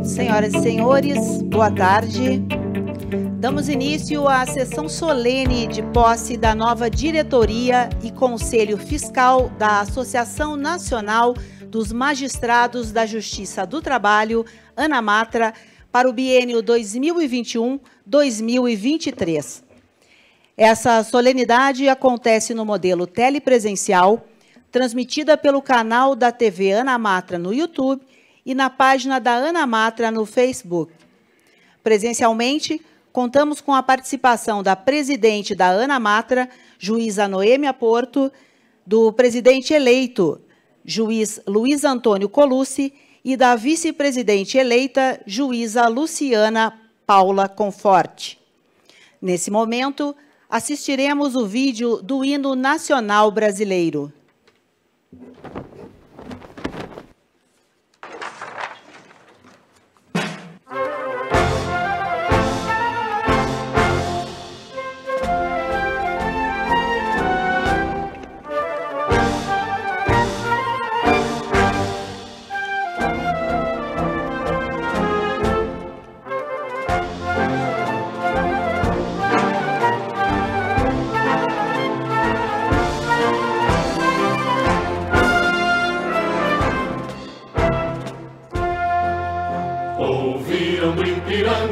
Senhoras e senhores, boa tarde. Damos início à sessão solene de posse da nova diretoria e conselho fiscal da Associação Nacional dos Magistrados da Justiça do Trabalho, ANAMATRA, para o biênio 2021-2023. Essa solenidade acontece no modelo telepresencial, transmitida pelo canal da TV ANAMATRA no YouTube e na página da ANAMATRA no Facebook. Presencialmente, contamos com a participação da presidente da ANAMATRA, juíza Noêmia Porto, do presidente eleito, juiz Luiz Antônio Colucci, e da vice-presidente eleita, juíza Luciana Paula Conforte. Nesse momento, assistiremos o vídeo do hino nacional brasileiro.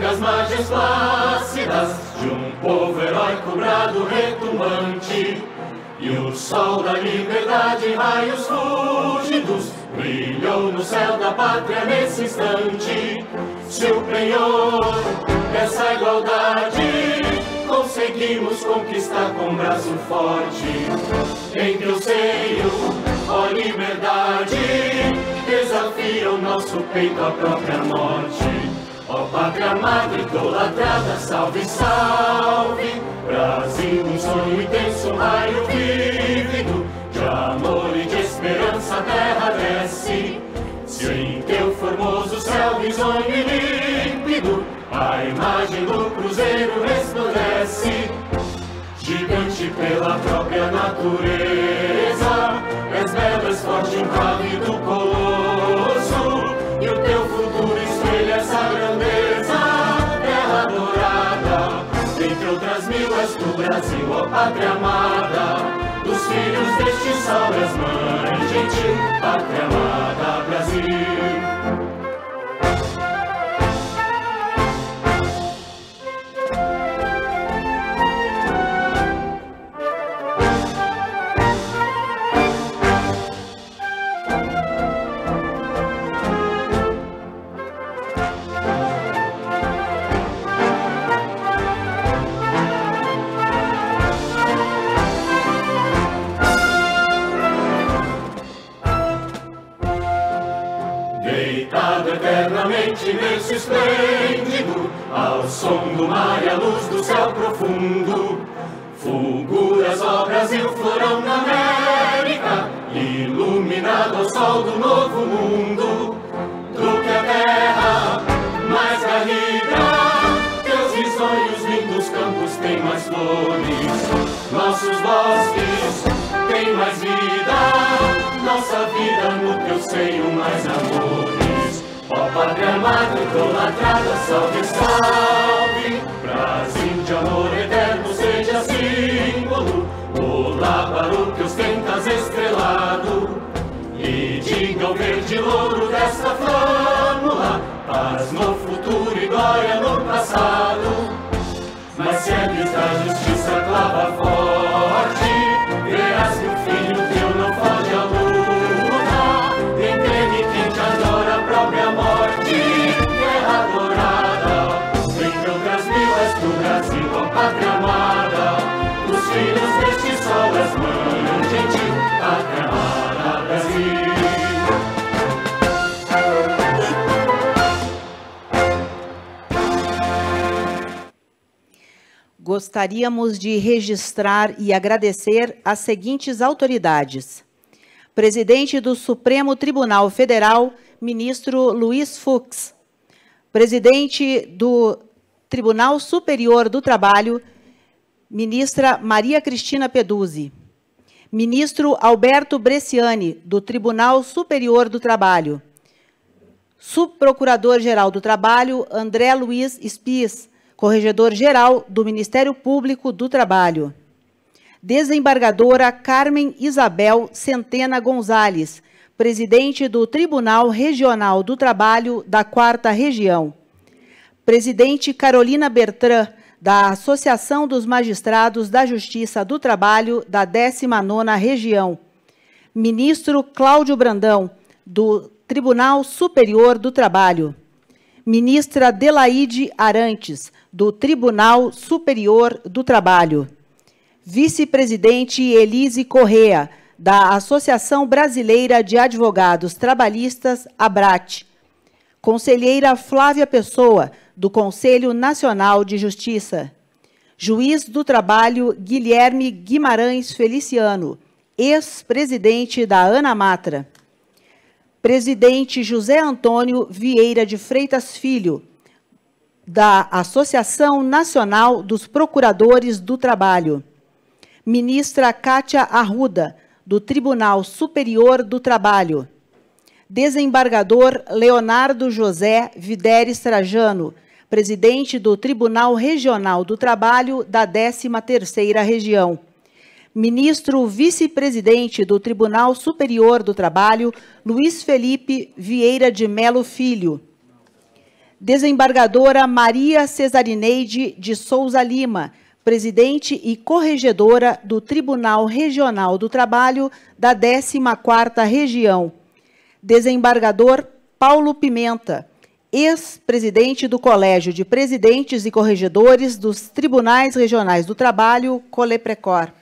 As margens plácidas de um povo heróico brado retumbante, e o sol da liberdade em raios fúlgidos brilhou no céu da pátria nesse instante. Se o penhor dessa igualdade conseguimos conquistar com braço forte, em teu seio, ó liberdade, desafia o nosso peito à própria morte. Ó pátria amada, idolatrada, salve, salve, Brasil, um sonho intenso, um raio vívido, de amor e de esperança a terra desce. Se em teu formoso céu risonho e límpido, a imagem do cruzeiro resplandece. Gigante pela própria natureza, és bela, és forte, impávido colosso, e o teu futuro espelha essa grandeza, terra dourada, dentre outras mil és tu, Brasil, ó pátria amada, dos filhos deste sol és mãe gentil, pátria amada, Brasil. Eternamente berço esplêndido, ao som do mar e à luz do céu profundo, fulguras, ó Brasil, florão da América, iluminado ao sol do novo mundo. Do que a terra mais garrida, teus risonhos lindos campos têm mais flores, nossos bosques têm mais vida, nossa vida no teu seio mais amores. Ó pátria amada, idolatrada, salve, salve, Brasil de amor eterno seja símbolo, olá para o que ostentas estrelado, e diga o verde louro desta flâmula, paz no futuro e glória no passado. Mas se ergues da justiça clava forte, verás que o filho teu não foge à luta, entende quem te adora a própria morte, terra dourada, entre outras mil és tu, Brasil, ó pátria amada, dos filhos deste sol és mãe gentil, pátria amada, Brasil. Gostaríamos de registrar e agradecer as seguintes autoridades: presidente do Supremo Tribunal Federal, ministro Luiz Fux; presidente do Tribunal Superior do Trabalho, ministra Maria Cristina Peduzzi. Ministro Alberto Bresciani, do Tribunal Superior do Trabalho. Subprocurador-Geral do Trabalho, André Luiz Spies, Corregedor-Geral do Ministério Público do Trabalho. Desembargadora Carmen Isabel Centena Gonzalez, presidente do Tribunal Regional do Trabalho da 4ª Região. Presidente Carolina Bertrand, da Associação dos Magistrados da Justiça do Trabalho da 19ª Região. Ministro Cláudio Brandão, do Tribunal Superior do Trabalho. Ministra Delaide Arantes, do Tribunal Superior do Trabalho. Vice-presidente Elise Correa, da Associação Brasileira de Advogados Trabalhistas, ABRAT. Conselheira Flávia Pessoa, do Conselho Nacional de Justiça. Juiz do Trabalho Guilherme Guimarães Feliciano, ex-presidente da ANAMATRA. Presidente José Antônio Vieira de Freitas Filho, da Associação Nacional dos Procuradores do Trabalho. Ministra Kátia Arruda, do Tribunal Superior do Trabalho. Desembargador Leonardo José Videres Trajano, presidente do Tribunal Regional do Trabalho da 13ª Região. Ministro vice-presidente do Tribunal Superior do Trabalho, Luiz Felipe Vieira de Melo Filho. Desembargadora Maria Cesarineide de Souza Lima, presidente e corregedora do Tribunal Regional do Trabalho da 14ª Região. Desembargador Paulo Pimenta, ex-presidente do Colégio de Presidentes e Corregedores dos Tribunais Regionais do Trabalho, Coleprecor.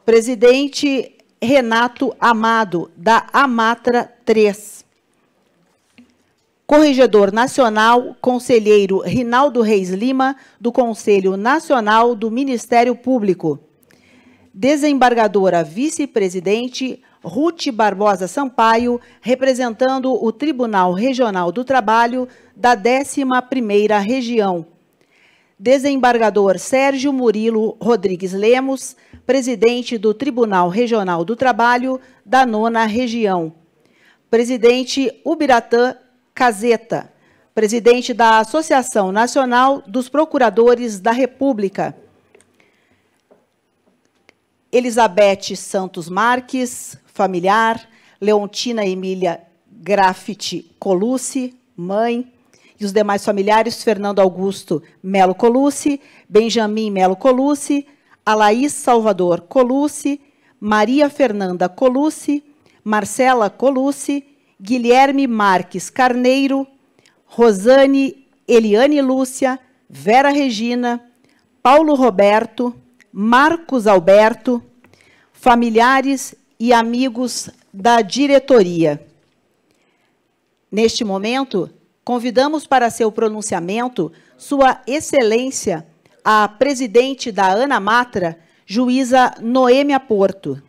Presidente Renato Amado, da AMATRA 3. Corregedor Nacional, conselheiro Rinaldo Reis Lima, do Conselho Nacional do Ministério Público. Desembargadora vice-presidente Ruth Barbosa Sampaio, representando o Tribunal Regional do Trabalho da 11ª Região. Desembargador Sérgio Murilo Rodrigues Lemos, presidente do Tribunal Regional do Trabalho da 9ª Região. Presidente Ubiratã Caseta, presidente da Associação Nacional dos Procuradores da República. Elizabeth Santos Marques, familiar. Leontina Emília Graffiti Colucci, mãe. E os demais familiares, Fernando Augusto Melo Colucci, Benjamin Melo Colucci, Alaís Salvador Colucci, Maria Fernanda Colucci, Marcela Colucci, Guilherme Marques Carneiro, Rosane Eliane Lúcia, Vera Regina, Paulo Roberto, Marcos Alberto, familiares e amigos da diretoria. Neste momento, convidamos para seu pronunciamento Sua Excelência, a presidente da ANAMATRA, juíza Noêmia Porto.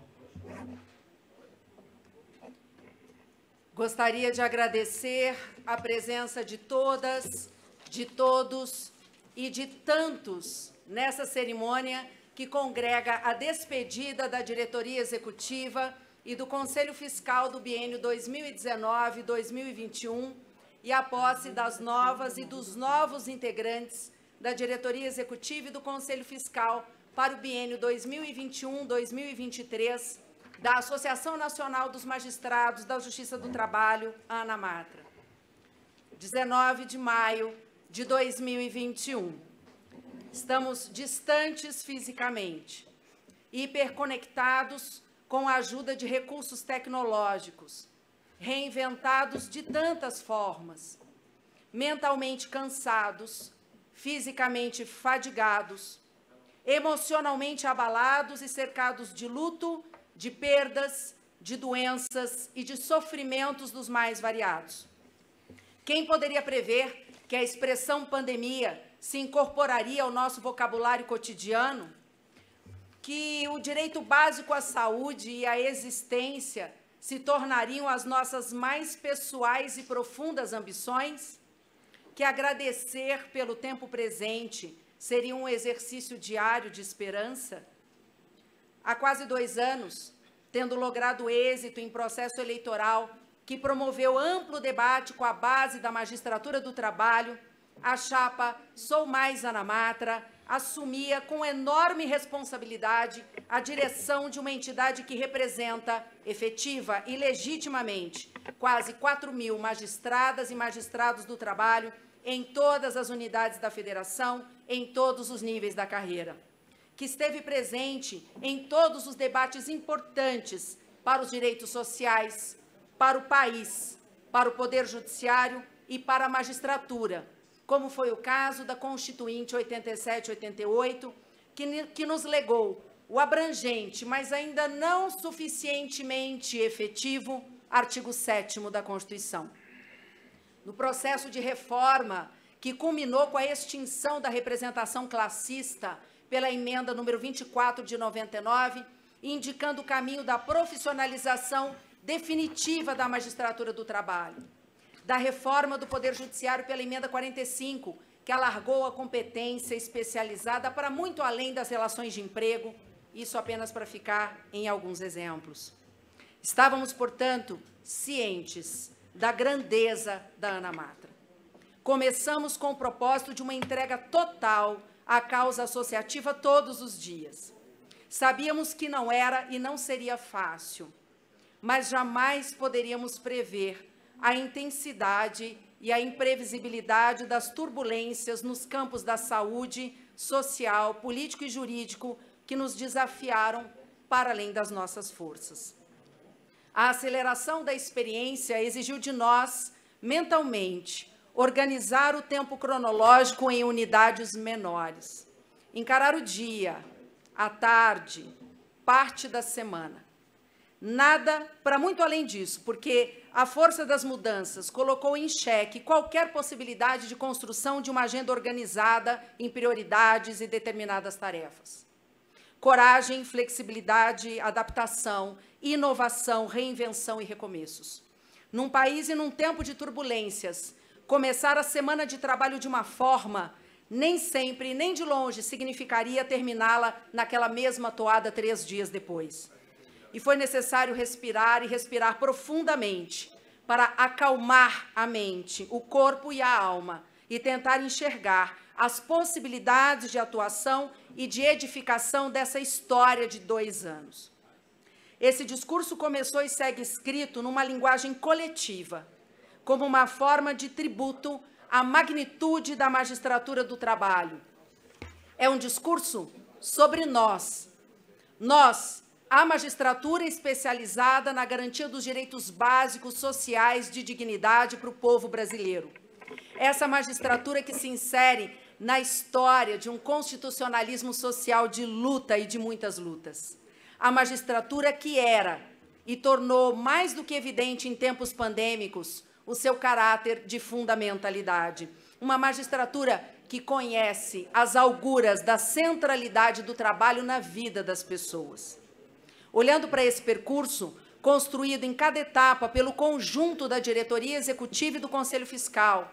Gostaria de agradecer a presença de todas, de todos e de tantos nessa cerimônia que congrega a despedida da diretoria executiva e do Conselho Fiscal do biênio 2019-2021 e a posse das novas e dos novos integrantes da diretoria executiva e do Conselho Fiscal para o biênio 2021-2023 da Associação Nacional dos Magistrados da Justiça do Trabalho, ANAMATRA. 19 de maio de 2021. Estamos distantes fisicamente, hiperconectados com a ajuda de recursos tecnológicos, reinventados de tantas formas, mentalmente cansados, fisicamente fadigados, emocionalmente abalados e cercados de luto, de perdas, de doenças e de sofrimentos dos mais variados. Quem poderia prever que a expressão pandemia se incorporaria ao nosso vocabulário cotidiano? Que o direito básico à saúde e à existência se tornariam as nossas mais pessoais e profundas ambições? Que agradecer pelo tempo presente seria um exercício diário de esperança? Há quase 2 anos, tendo logrado êxito em processo eleitoral que promoveu amplo debate com a base da magistratura do trabalho, a chapa Sou Mais Ana Matra assumia com enorme responsabilidade a direção de uma entidade que representa, efetiva e legitimamente, quase 4.000 magistradas e magistrados do trabalho em todas as unidades da federação, em todos os níveis da carreira, que esteve presente em todos os debates importantes para os direitos sociais, para o país, para o Poder Judiciário e para a magistratura, como foi o caso da Constituinte 87-88, que nos legou o abrangente, mas ainda não suficientemente efetivo, artigo 7º da Constituição. No processo de reforma, que culminou com a extinção da representação classista pela emenda número 24 de 99, indicando o caminho da profissionalização definitiva da magistratura do trabalho, da reforma do Poder Judiciário pela emenda 45, que alargou a competência especializada para muito além das relações de emprego, isso apenas para ficar em alguns exemplos. Estávamos, portanto, cientes da grandeza da Ana Matra. Começamos com o propósito de uma entrega total à causa associativa todos os dias. Sabíamos que não era e não seria fácil, mas jamais poderíamos prever a intensidade e a imprevisibilidade das turbulências nos campos da saúde, social, político e jurídico que nos desafiaram para além das nossas forças. A aceleração da experiência exigiu de nós, mentalmente, organizar o tempo cronológico em unidades menores, encarar o dia, a tarde, parte da semana. Nada para muito além disso, porque a força das mudanças colocou em xeque qualquer possibilidade de construção de uma agenda organizada em prioridades e determinadas tarefas. Coragem, flexibilidade, adaptação, inovação, reinvenção e recomeços. Num país e num tempo de turbulências, começar a semana de trabalho de uma forma, nem sempre, nem de longe, significaria terminá-la naquela mesma toada 3 dias depois. E foi necessário respirar e respirar profundamente para acalmar a mente, o corpo e a alma e tentar enxergar as possibilidades de atuação e de edificação dessa história de 2 anos. Esse discurso começou e segue escrito numa linguagem coletiva, como uma forma de tributo à magnitude da magistratura do trabalho. É um discurso sobre nós. Nós, a magistratura especializada na garantia dos direitos básicos sociais de dignidade para o povo brasileiro. Essa magistratura que se insere na história de um constitucionalismo social de luta e de muitas lutas. A magistratura que era e tornou mais do que evidente em tempos pandêmicos o seu caráter de fundamentalidade. Uma magistratura que conhece as auguras da centralidade do trabalho na vida das pessoas. Olhando para esse percurso, construído em cada etapa pelo conjunto da diretoria executiva e do Conselho Fiscal,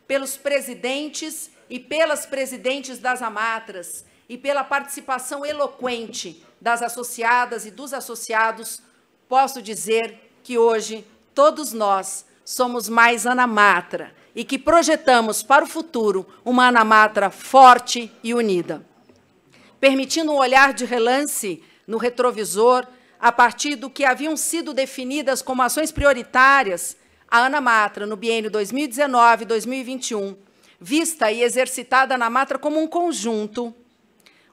pelos presidentes e pelas presidentes das Amatras e pela participação eloquente das associadas e dos associados, posso dizer que hoje todos nós somos mais Ana Matra e que projetamos para o futuro uma Ana Matra forte e unida. Permitindo um olhar de relance no retrovisor, a partir do que haviam sido definidas como ações prioritárias, a Ana Matra, no biênio 2019-2021, vista e exercitada na Matra como um conjunto,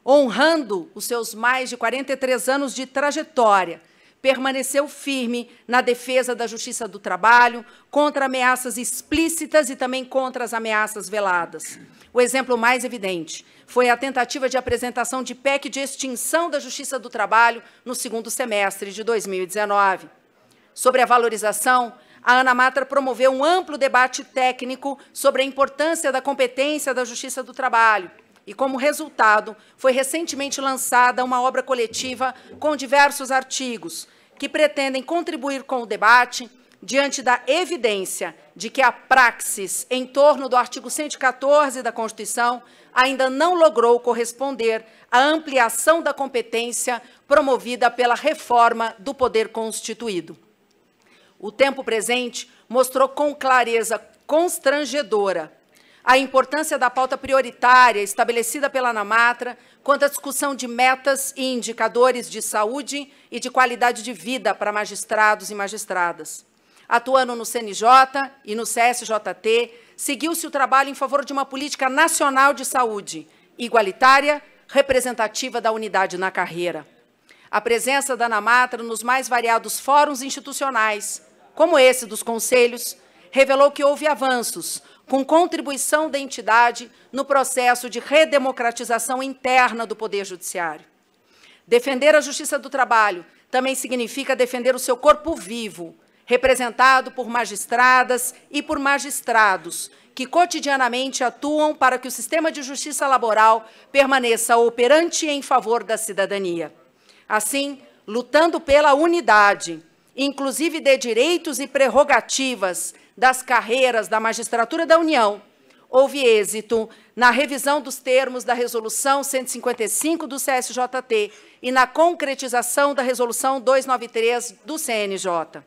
honrando os seus mais de 43 anos de trajetória, permaneceu firme na defesa da justiça do trabalho, contra ameaças explícitas e também contra as ameaças veladas. O exemplo mais evidente foi a tentativa de apresentação de PEC de extinção da justiça do trabalho no 2º semestre de 2019. Sobre a valorização, a Ana Matra promoveu um amplo debate técnico sobre a importância da competência da justiça do trabalho, e, como resultado, foi recentemente lançada uma obra coletiva com diversos artigos que pretendem contribuir com o debate, diante da evidência de que a praxis em torno do artigo 114 da Constituição ainda não logrou corresponder à ampliação da competência promovida pela reforma do poder constituído. O tempo presente mostrou com clareza constrangedora a importância da pauta prioritária estabelecida pela ANAMATRA quanto à discussão de metas e indicadores de saúde e de qualidade de vida para magistrados e magistradas. Atuando no CNJ e no CSJT, seguiu-se o trabalho em favor de uma política nacional de saúde, igualitária, representativa da unidade na carreira. A presença da ANAMATRA nos mais variados fóruns institucionais, como esse dos conselhos, revelou que houve avanços, com contribuição da entidade no processo de redemocratização interna do Poder Judiciário. Defender a justiça do trabalho também significa defender o seu corpo vivo, representado por magistradas e por magistrados, que cotidianamente atuam para que o sistema de justiça laboral permaneça operante em favor da cidadania. Assim, lutando pela unidade, inclusive de direitos e prerrogativas das carreiras da magistratura da União, houve êxito na revisão dos termos da Resolução 155 do CSJT e na concretização da Resolução 293 do CNJ.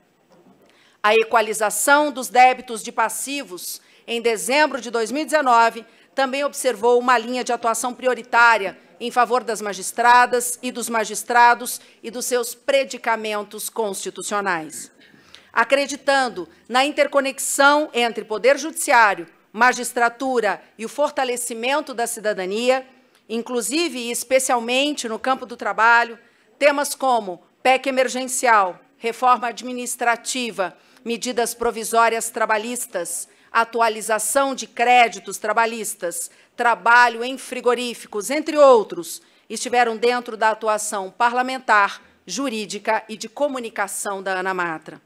A equalização dos débitos de passivos, em dezembro de 2019, também observou uma linha de atuação prioritária em favor das magistradas e dos magistrados e dos seus predicamentos constitucionais. Acreditando na interconexão entre Poder Judiciário, magistratura e o fortalecimento da cidadania, inclusive e especialmente no campo do trabalho, temas como PEC emergencial, reforma administrativa, medidas provisórias trabalhistas, atualização de créditos trabalhistas, trabalho em frigoríficos, entre outros, estiveram dentro da atuação parlamentar, jurídica e de comunicação da ANAMATRA.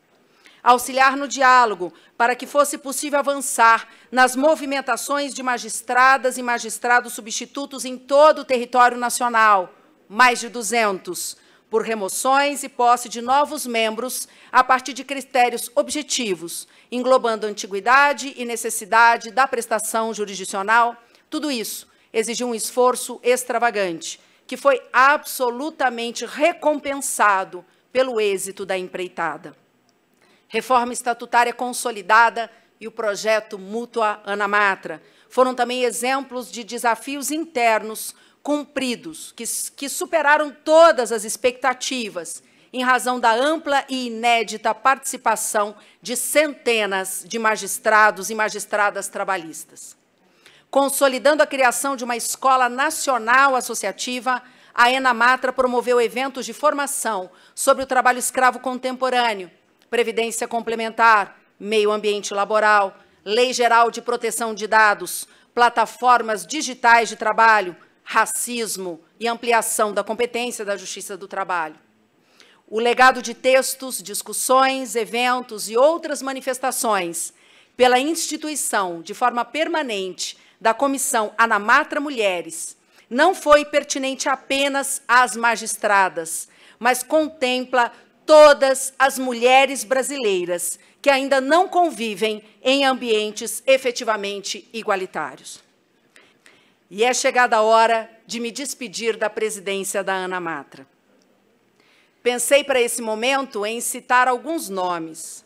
Auxiliar no diálogo para que fosse possível avançar nas movimentações de magistradas e magistrados substitutos em todo o território nacional, mais de 200, por remoções e posse de novos membros a partir de critérios objetivos, englobando antiguidade e necessidade da prestação jurisdicional. Tudo isso exigiu um esforço extravagante, que foi absolutamente recompensado pelo êxito da empreitada. Reforma estatutária consolidada e o projeto Mútua ANAMATRA foram também exemplos de desafios internos cumpridos, que superaram todas as expectativas, em razão da ampla e inédita participação de centenas de magistrados e magistradas trabalhistas. Consolidando a criação de uma escola nacional associativa, a ANAMATRA promoveu eventos de formação sobre o trabalho escravo contemporâneo, previdência complementar, meio ambiente laboral, lei geral de proteção de dados, plataformas digitais de trabalho, racismo e ampliação da competência da Justiça do Trabalho. O legado de textos, discussões, eventos e outras manifestações pela instituição, de forma permanente, da Comissão ANAMATRA Mulheres, não foi pertinente apenas às magistradas, mas contempla todas as mulheres brasileiras que ainda não convivem em ambientes efetivamente igualitários. E é chegada a hora de me despedir da presidência da ANAMATRA. Pensei para esse momento em citar alguns nomes.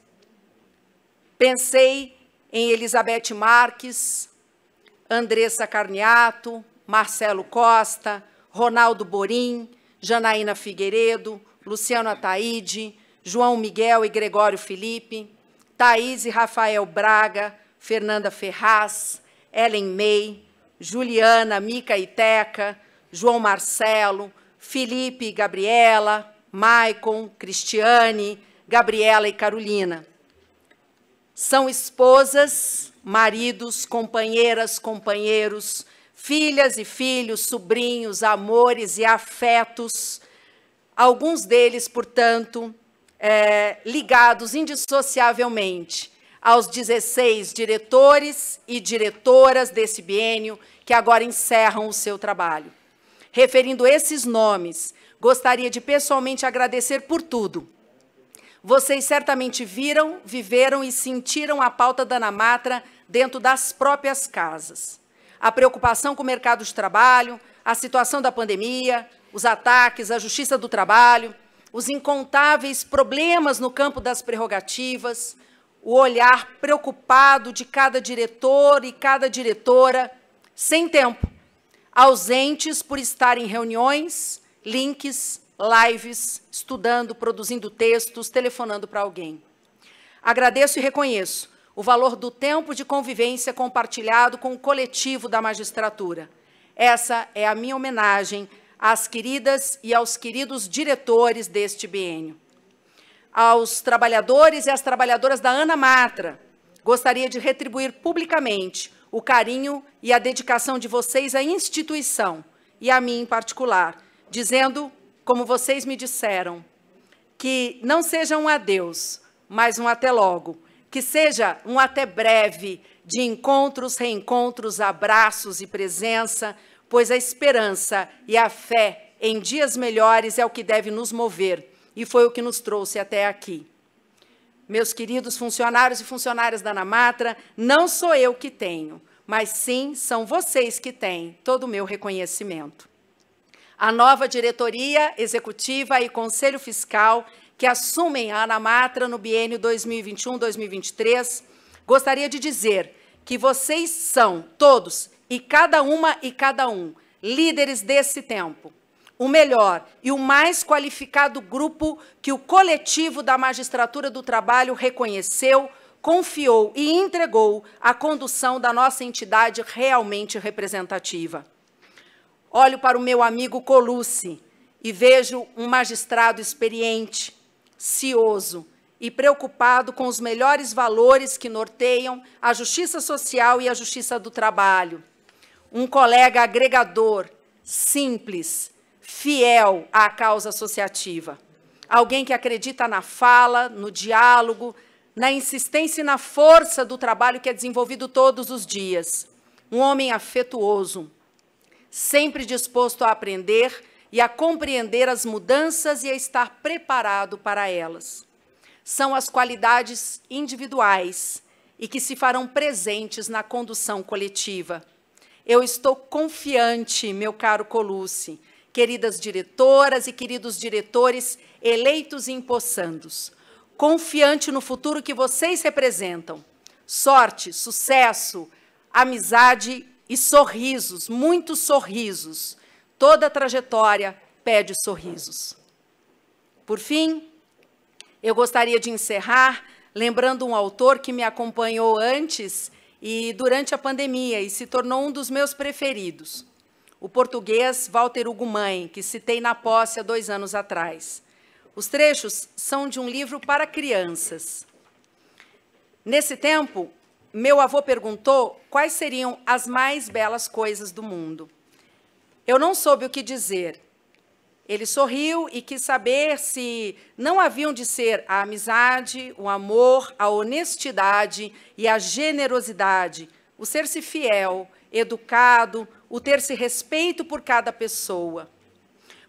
Pensei em Elizabeth Marques, Andressa Carniato, Marcelo Costa, Ronaldo Borim, Janaína Figueiredo, Luciano Ataíde, João Miguel e Gregório Felipe, Thaís e Rafael Braga, Fernanda Ferraz, Ellen May, Juliana, Mica e Teca, João Marcelo, Felipe e Gabriela, Maicon, Cristiane, Gabriela e Carolina. São esposas, maridos, companheiras, companheiros, filhas e filhos, sobrinhos, amores e afetos, alguns deles, portanto, ligados indissociavelmente aos 16 diretores e diretoras desse biênio que agora encerram o seu trabalho. Referindo esses nomes, gostaria de pessoalmente agradecer por tudo. Vocês certamente viram, viveram e sentiram a pauta da Ana Matra dentro das próprias casas. A preocupação com o mercado de trabalho, a situação da pandemia, os ataques à Justiça do Trabalho, os incontáveis problemas no campo das prerrogativas, o olhar preocupado de cada diretor e cada diretora, sem tempo, ausentes por estar em reuniões, links, lives, estudando, produzindo textos, telefonando para alguém. Agradeço e reconheço o valor do tempo de convivência compartilhado com o coletivo da magistratura. Essa é a minha homenagem às queridas e aos queridos diretores deste biênio. Aos trabalhadores e às trabalhadoras da Ana Matra, gostaria de retribuir publicamente o carinho e a dedicação de vocês à instituição, e a mim em particular, dizendo, como vocês me disseram, que não seja um adeus, mas um até logo, que seja um até breve, de encontros, reencontros, abraços e presença, pois a esperança e a fé em dias melhores é o que deve nos mover, e foi o que nos trouxe até aqui. Meus queridos funcionários e funcionárias da Ana Matra, não sou eu que tenho, mas sim são vocês que têm todo o meu reconhecimento. A nova diretoria executiva e conselho fiscal que assumem a Ana Matra no biênio 2021-2023, gostaria de dizer que vocês são todos, e cada uma e cada um, líderes desse tempo, o melhor e o mais qualificado grupo que o coletivo da Magistratura do Trabalho reconheceu, confiou e entregou a condução da nossa entidade realmente representativa. Olho para o meu amigo Colucci e vejo um magistrado experiente, cioso e preocupado com os melhores valores que norteiam a justiça social e a justiça do trabalho. Um colega agregador, simples, fiel à causa associativa. Alguém que acredita na fala, no diálogo, na insistência e na força do trabalho que é desenvolvido todos os dias. Um homem afetuoso, sempre disposto a aprender e a compreender as mudanças e a estar preparado para elas. São as qualidades individuais e que se farão presentes na condução coletiva. Eu estou confiante, meu caro Colucci, queridas diretoras e queridos diretores eleitos e empossandos, confiante no futuro que vocês representam. Sorte, sucesso, amizade e sorrisos, muitos sorrisos. Toda trajetória pede sorrisos. Por fim, eu gostaria de encerrar lembrando um autor que me acompanhou antes e durante a pandemia e se tornou um dos meus preferidos, o português Walter Hugo Mãe, que citei na posse há 2 anos atrás. Os trechos são de um livro para crianças. Nesse tempo, meu avô perguntou quais seriam as mais belas coisas do mundo. Eu não soube o que dizer. Ele sorriu e quis saber se não haviam de ser a amizade, o amor, a honestidade e a generosidade, o ser-se fiel, educado, o ter-se respeito por cada pessoa.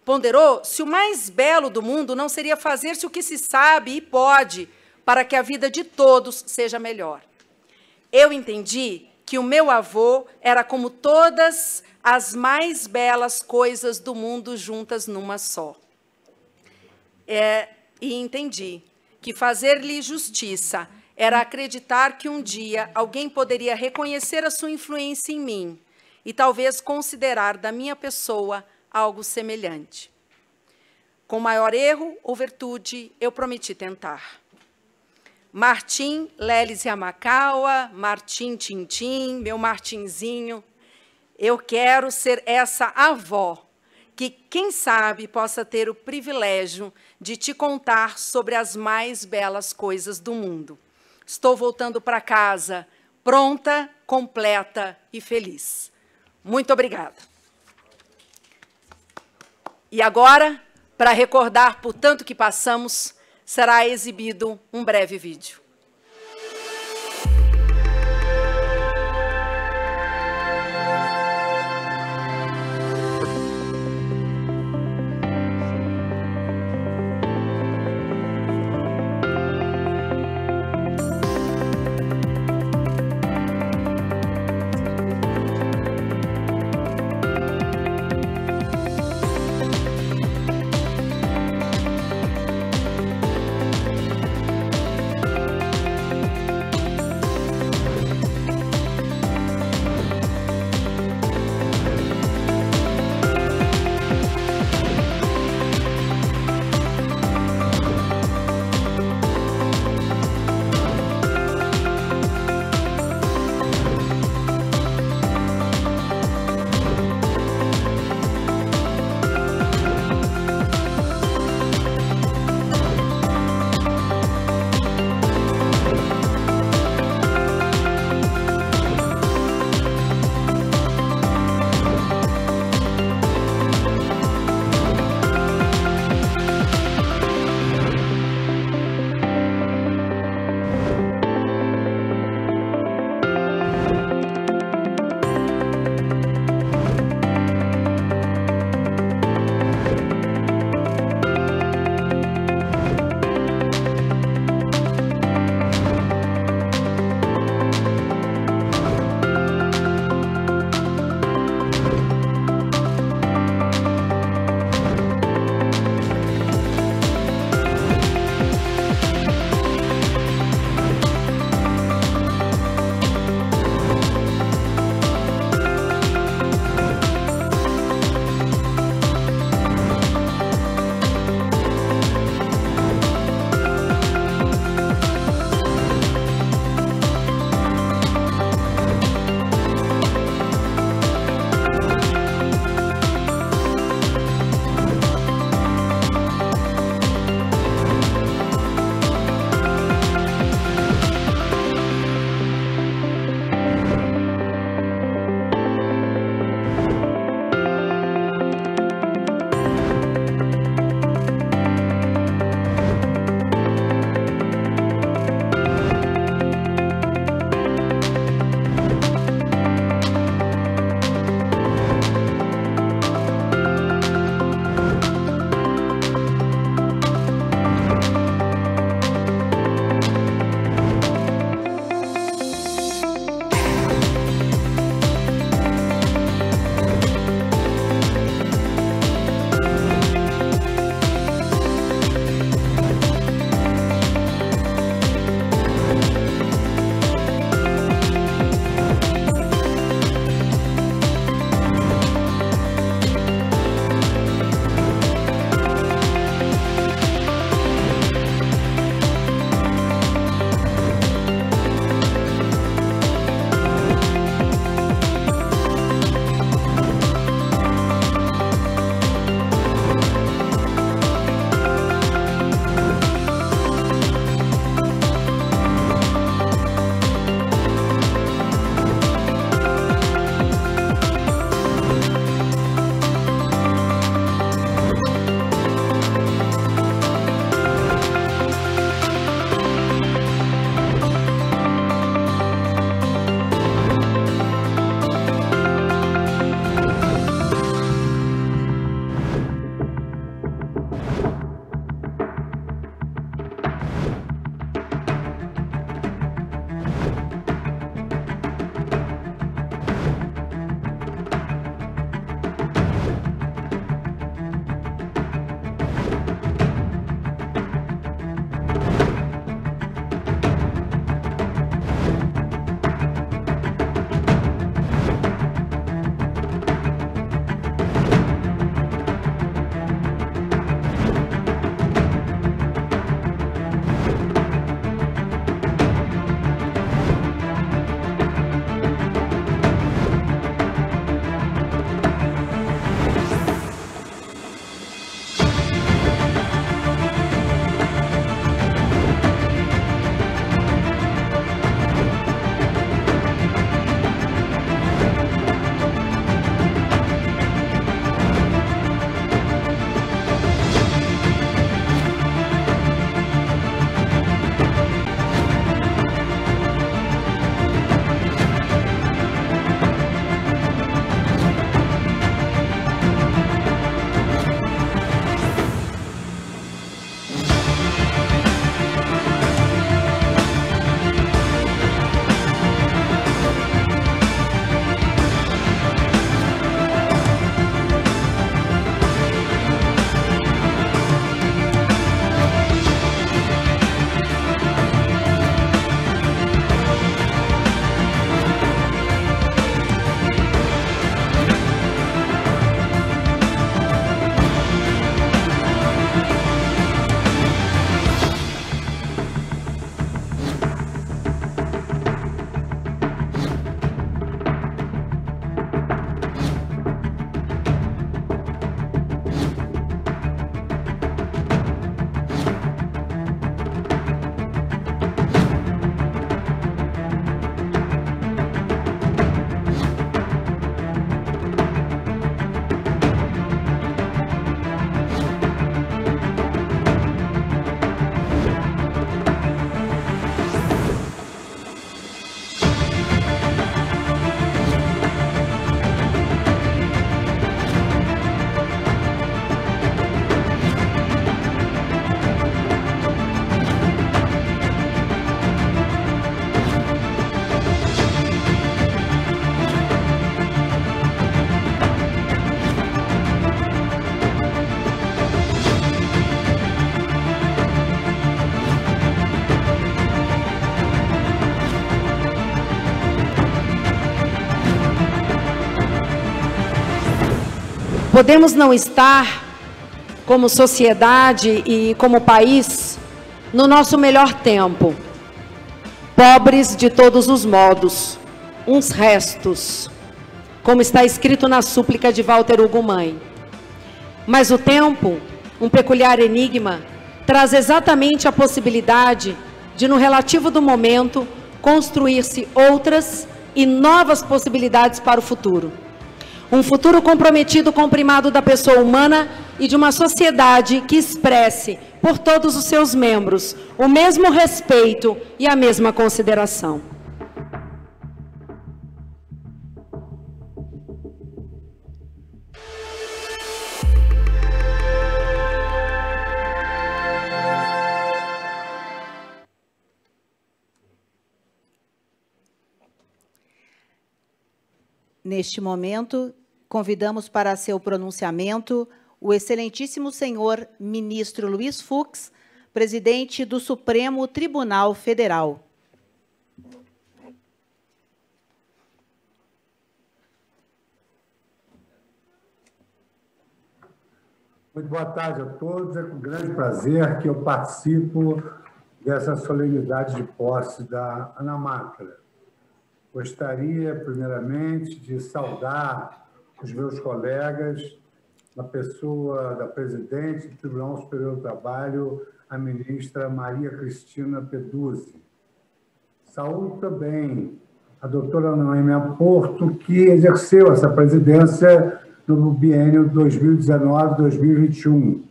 Ponderou se o mais belo do mundo não seria fazer-se o que se sabe e pode para que a vida de todos seja melhor. Eu entendi que o meu avô era como todas as mais belas coisas do mundo juntas numa só. E entendi que fazer-lhe justiça era acreditar que um dia alguém poderia reconhecer a sua influência em mim e talvez considerar da minha pessoa algo semelhante. Com maior erro ou virtude, eu prometi tentar. Martim Leles Yamakawa, Martim Tintim, meu Martinzinho, eu quero ser essa avó que, quem sabe, possa ter o privilégio de te contar sobre as mais belas coisas do mundo. Estou voltando para casa, pronta, completa e feliz. Muito obrigada. E agora, para recordar por tanto que passamos, será exibido um breve vídeo. podemos não estar, como sociedade e como país, no nosso melhor tempo, pobres de todos os modos, uns restos, como está escrito na súplica de Walter Hugo Mãe. Mas o tempo, um peculiar enigma, traz exatamente a possibilidade de, no relativo do momento, construir-se outras e novas possibilidades para o futuro. Um futuro comprometido com o primado da pessoa humana e de uma sociedade que expresse, por todos os seus membros, o mesmo respeito e a mesma consideração. Neste momento, convidamos para seu pronunciamento o excelentíssimo senhor ministro Luiz Fux, presidente do Supremo Tribunal Federal. Muito boa tarde a todos. É com grande prazer que eu participo dessa solenidade de posse da Ana Matra. Gostaria, primeiramente, de saudar os meus colegas, na pessoa da presidente do Tribunal Superior do Trabalho, a ministra Maria Cristina Peduzzi. Saúdo também a doutora Noêmia Porto, que exerceu essa presidência no biênio 2019-2021.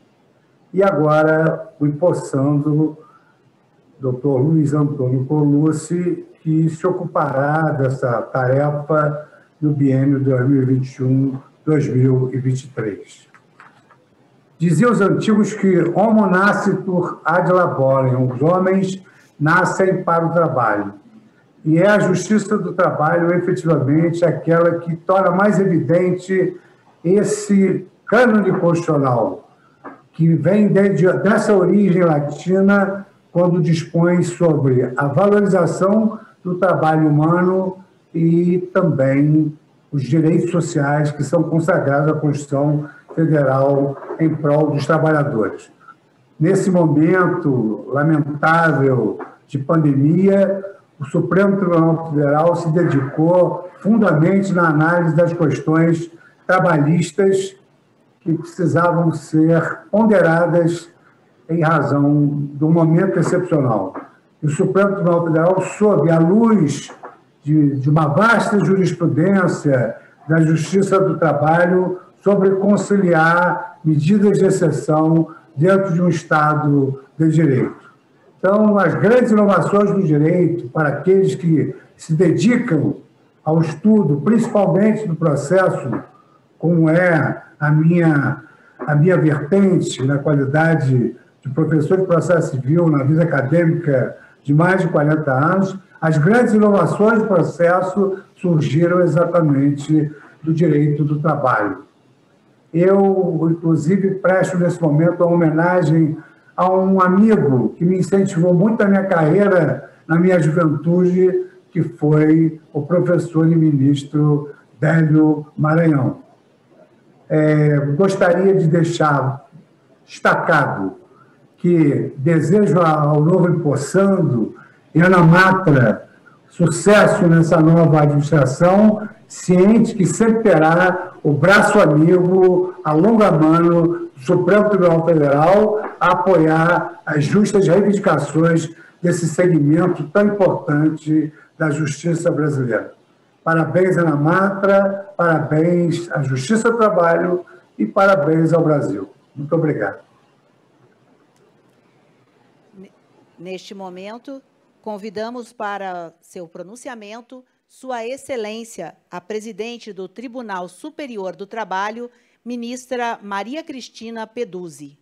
E agora, o empossando, doutor Luiz Antônio Colucci, que se ocupará dessa tarefa no biênio 2021-2023. Diziam os antigos que homo nascitur ad laborem, os homens nascem para o trabalho. E é a justiça do trabalho, efetivamente, aquela que torna mais evidente esse cânone constitucional, que vem dessa origem latina, quando dispõe sobre a valorização do trabalho humano e também os direitos sociais que são consagrados à Constituição Federal em prol dos trabalhadores. Nesse momento lamentável de pandemia, o Supremo Tribunal Federal se dedicou fundamentalmente na análise das questões trabalhistas que precisavam ser ponderadas em razão do momento excepcional. O Supremo Tribunal Federal, sob a luz de uma vasta jurisprudência da Justiça do Trabalho sobre conciliar medidas de exceção dentro de um Estado de Direito. Então, as grandes inovações do direito, para aqueles que se dedicam ao estudo, principalmente do processo, como é a minha vertente na qualidade de professor de processo civil na vida acadêmica de mais de 40 anos, as grandes inovações do processo surgiram exatamente do direito do trabalho. Eu, inclusive, presto nesse momento uma homenagem a um amigo que me incentivou muito na minha carreira, na minha juventude, que foi o professor e ministro Délio Maranhão. Gostaria de deixar destacado que desejo ao novo empossando e Ana Matra sucesso nessa nova administração, ciente que sempre terá o braço amigo, a longa mano do Supremo Tribunal Federal a apoiar as justas reivindicações desse segmento tão importante da justiça brasileira. Parabéns, Ana Matra, parabéns à Justiça do Trabalho e parabéns ao Brasil. Muito obrigado. Neste momento, convidamos para seu pronunciamento Sua Excelência, a presidente do Tribunal Superior do Trabalho, ministra Maria Cristina Peduzzi.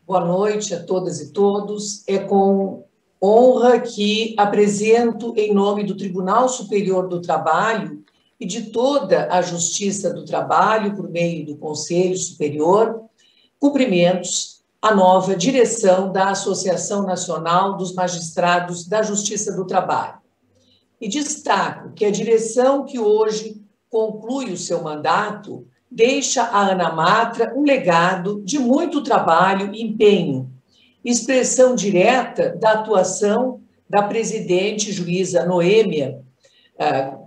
Boa noite a todas e todos. É com honra que apresento, em nome do Tribunal Superior do Trabalho e de toda a Justiça do Trabalho, por meio do Conselho Superior, cumprimentos à nova direção da Associação Nacional dos Magistrados da Justiça do Trabalho. e destaco que a direção que hoje conclui o seu mandato deixa a ANAMATRA um legado de muito trabalho e empenho, expressão direta da atuação da presidente juíza Noêmia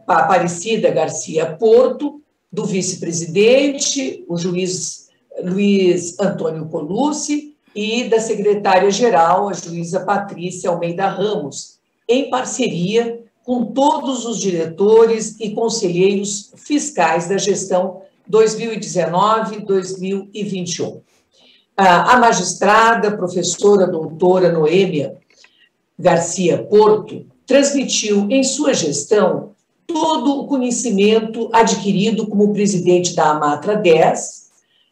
Aparecida Garcia Porto, do vice-presidente, o juiz Luiz Antônio Colucci, e da secretária-geral, a juíza Patrícia Almeida Ramos, em parceria com todos os diretores e conselheiros fiscais da gestão 2019-2021. A magistrada, professora doutora Noêmia Garcia Porto, transmitiu em sua gestão todo o conhecimento adquirido como presidente da AMATRA 10,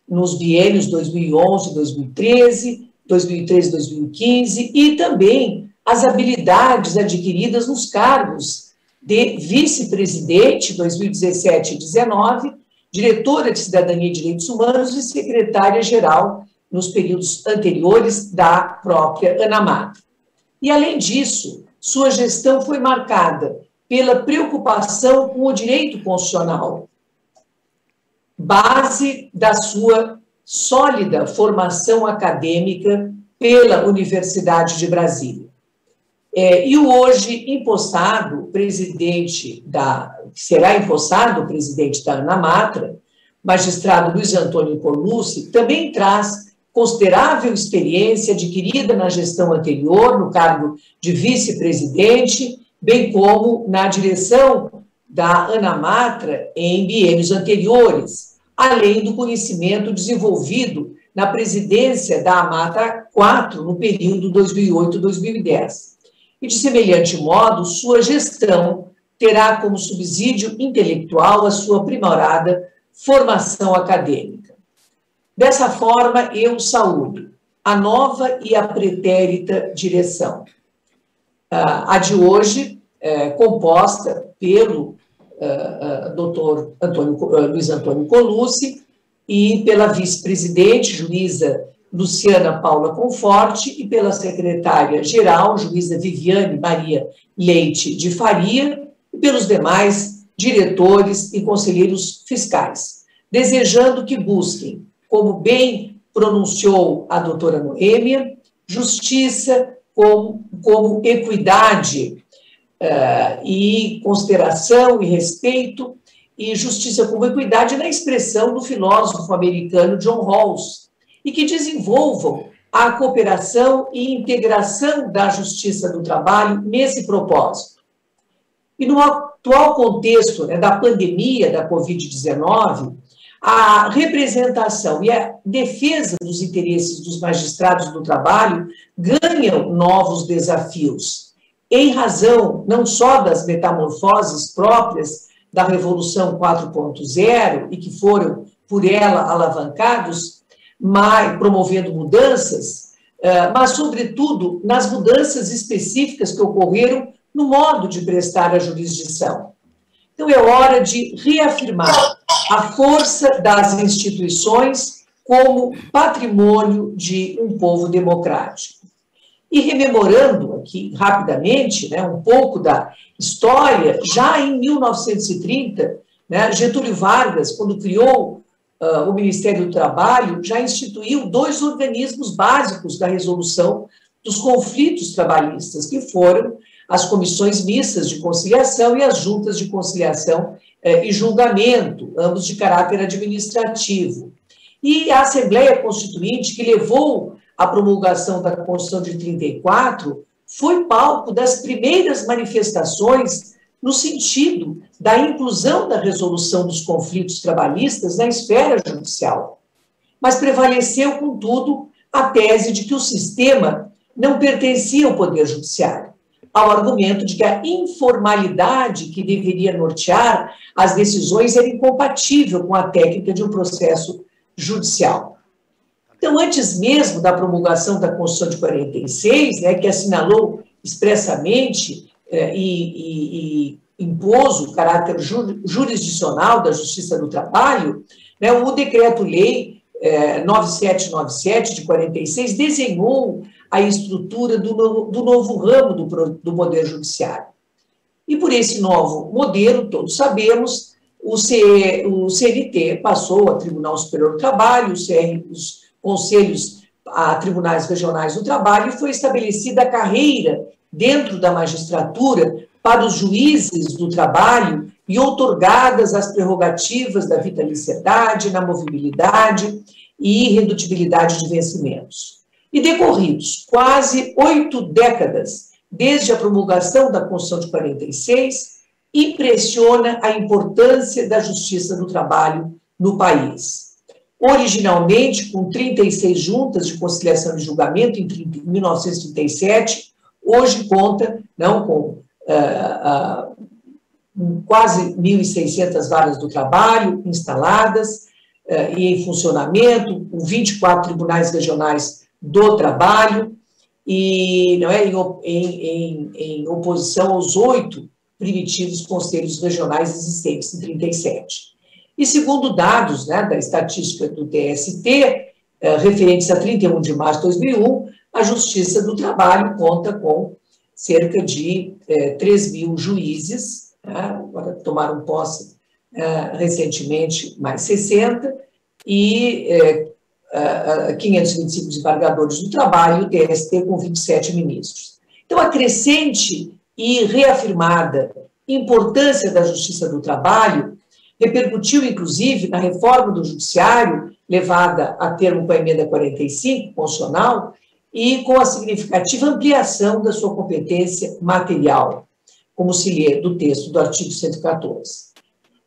nos biênios 2011-2013, 2013-2015, e também as habilidades adquiridas nos cargos de vice-presidente 2017-19, diretora de Cidadania e Direitos Humanos e secretária-geral nos períodos anteriores da própria ANAMATRA. E, além disso, sua gestão foi marcada pela preocupação com o direito constitucional, base da sua sólida formação acadêmica pela Universidade de Brasília. E o hoje empossado presidente será empossado o presidente da ANAMATRA, magistrado Luiz Antônio Colucci, também traz considerável experiência adquirida na gestão anterior, no cargo de vice-presidente, bem como na direção da ANAMATRA em biênios anteriores, além do conhecimento desenvolvido na presidência da AMATRA 4 no período 2008-2010. E, de semelhante modo, sua gestão terá como subsídio intelectual a sua aprimorada formação acadêmica. Dessa forma, eu saúdo a nova e a pretérita direção. A de hoje, composta pelo Dr. Luiz Antônio Colucci e pela vice-presidente, juíza Luciana Paula Conforte, e pela secretária-geral, juíza Viviane Maria Leite de Faria, e pelos demais diretores e conselheiros fiscais, desejando que busquem, como bem pronunciou a doutora Noêmia, justiça como equidade e consideração e respeito, e justiça como equidade na expressão do filósofo americano John Rawls, e que desenvolvam a cooperação e integração da justiça do trabalho nesse propósito. E no atual contexto da pandemia da Covid-19, a representação e a defesa dos interesses dos magistrados do trabalho ganham novos desafios, em razão não só das metamorfoses próprias da Revolução 4.0 e que foram por ela alavancados, promovendo mudanças, mas, sobretudo, nas mudanças específicas que ocorreram no modo de prestar a jurisdição. Então, é hora de reafirmar a força das instituições como patrimônio de um povo democrático. E rememorando aqui rapidamente um pouco da história, já em 1930, Getúlio Vargas, quando criou o Ministério do Trabalho, já instituiu 2 organismos básicos da resolução dos conflitos trabalhistas, que foram as comissões mistas de conciliação e as juntas de conciliação e julgamento, ambos de caráter administrativo. E a Assembleia Constituinte, que levou à promulgação da Constituição de 34, foi palco das primeiras manifestações no sentido da inclusão da resolução dos conflitos trabalhistas na esfera judicial. Mas prevaleceu, contudo, a tese de que o sistema não pertencia ao Poder Judiciário, ao argumento de que a informalidade que deveria nortear as decisões era incompatível com a técnica de um processo judicial. Então, antes mesmo da promulgação da Constituição de 46, que assinalou expressamente e impôs o caráter jurisdicional da Justiça do Trabalho, o Decreto-Lei 9797 de 46 desenhou a estrutura do novo ramo do Poder Judiciário. E por esse novo modelo, todos sabemos, o CNT passou ao Tribunal Superior do Trabalho, os conselhos a tribunais regionais do trabalho, e foi estabelecida a carreira dentro da magistratura para os juízes do trabalho e outorgadas as prerrogativas da vitaliciedade, na movibilidade e irredutibilidade de vencimentos. E decorridos quase 8 décadas, desde a promulgação da Constituição de 46, impressiona a importância da justiça do trabalho no país. Originalmente, com 36 juntas de conciliação e julgamento em 1937, hoje conta com quase 1.600 varas do trabalho instaladas e em funcionamento, com 24 tribunais regionais do trabalho, e em oposição aos 8 primitivos conselhos regionais existentes em 37. E segundo dados da estatística do TST, referentes a 31 de março de 2001, a Justiça do Trabalho conta com cerca de 3.000 juízes, agora tomaram posse recentemente mais 60, e 525 desembargadores do trabalho, e o TST com 27 ministros. Então, a crescente e reafirmada importância da Justiça do Trabalho repercutiu, inclusive, na reforma do Judiciário, levada a termo com a emenda 45, constitucional, e com a significativa ampliação da sua competência material, como se lê do texto do artigo 114.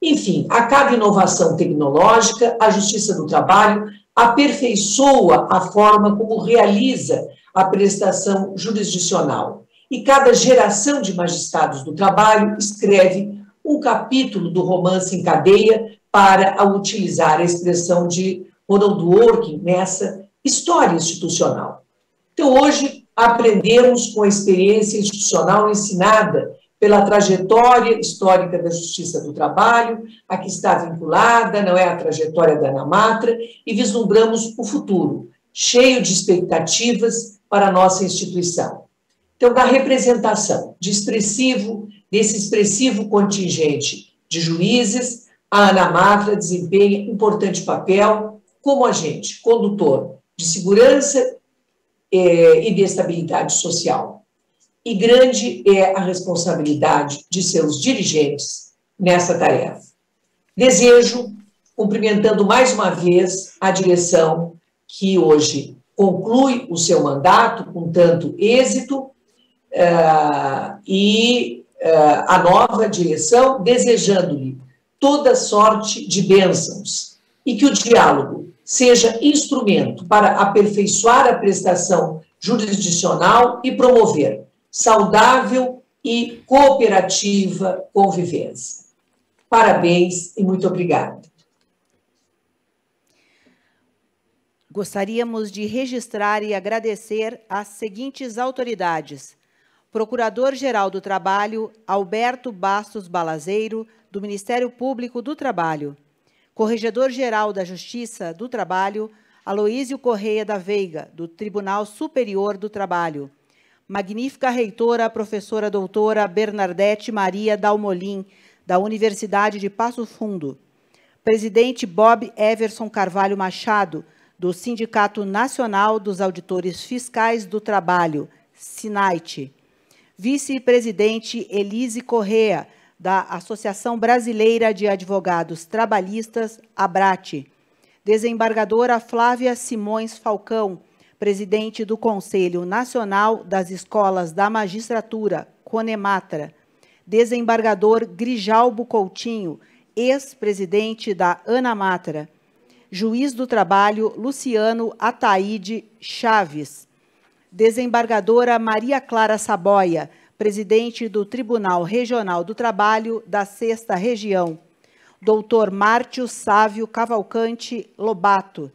Enfim, a cada inovação tecnológica, a Justiça do Trabalho aperfeiçoa a forma como realiza a prestação jurisdicional, e cada geração de magistrados do trabalho escreve um capítulo do romance em cadeia para utilizar a expressão de Ronald Dworkin nessa história institucional. Então, hoje, aprendemos com a experiência institucional ensinada pela trajetória histórica da Justiça do Trabalho, a que está vinculada, à trajetória da ANAMATRA, e vislumbramos o futuro, cheio de expectativas para a nossa instituição. Então, da representação desse expressivo contingente de juízes, a ANAMATRA desempenha importante papel como agente condutor de segurança e de estabilidade social. E grande é a responsabilidade de seus dirigentes nessa tarefa. Desejo, cumprimentando mais uma vez a direção que hoje conclui o seu mandato com tanto êxito, e a nova direção, desejando-lhe toda sorte de bênçãos e que o diálogo seja instrumento para aperfeiçoar a prestação jurisdicional e promover saudável e cooperativa convivência. Parabéns e muito obrigada. Gostaríamos de registrar e agradecer às seguintes autoridades: Procurador-Geral do Trabalho, Alberto Bastos Balazeiro, do Ministério Público do Trabalho. Corregedor-Geral da Justiça do Trabalho, Aloísio Correia da Veiga, do Tribunal Superior do Trabalho. Magnífica reitora, professora doutora Bernadette Maria Dalmolin, da Universidade de Passo Fundo. Presidente Bob Everson Carvalho Machado, do Sindicato Nacional dos Auditores Fiscais do Trabalho, SINAIT. Vice-presidente Elise Correa, da Associação Brasileira de Advogados Trabalhistas, ABRAT. Desembargadora Flávia Simões Falcão, presidente do Conselho Nacional das Escolas da Magistratura, CONEMATRA. Desembargador Grijalbo Coutinho, ex-presidente da ANAMATRA. Juiz do Trabalho Luciano Ataíde Chaves. Desembargadora Maria Clara Saboia, presidente do Tribunal Regional do Trabalho da 6ª Região. Doutor Márcio Sávio Cavalcante Lobato,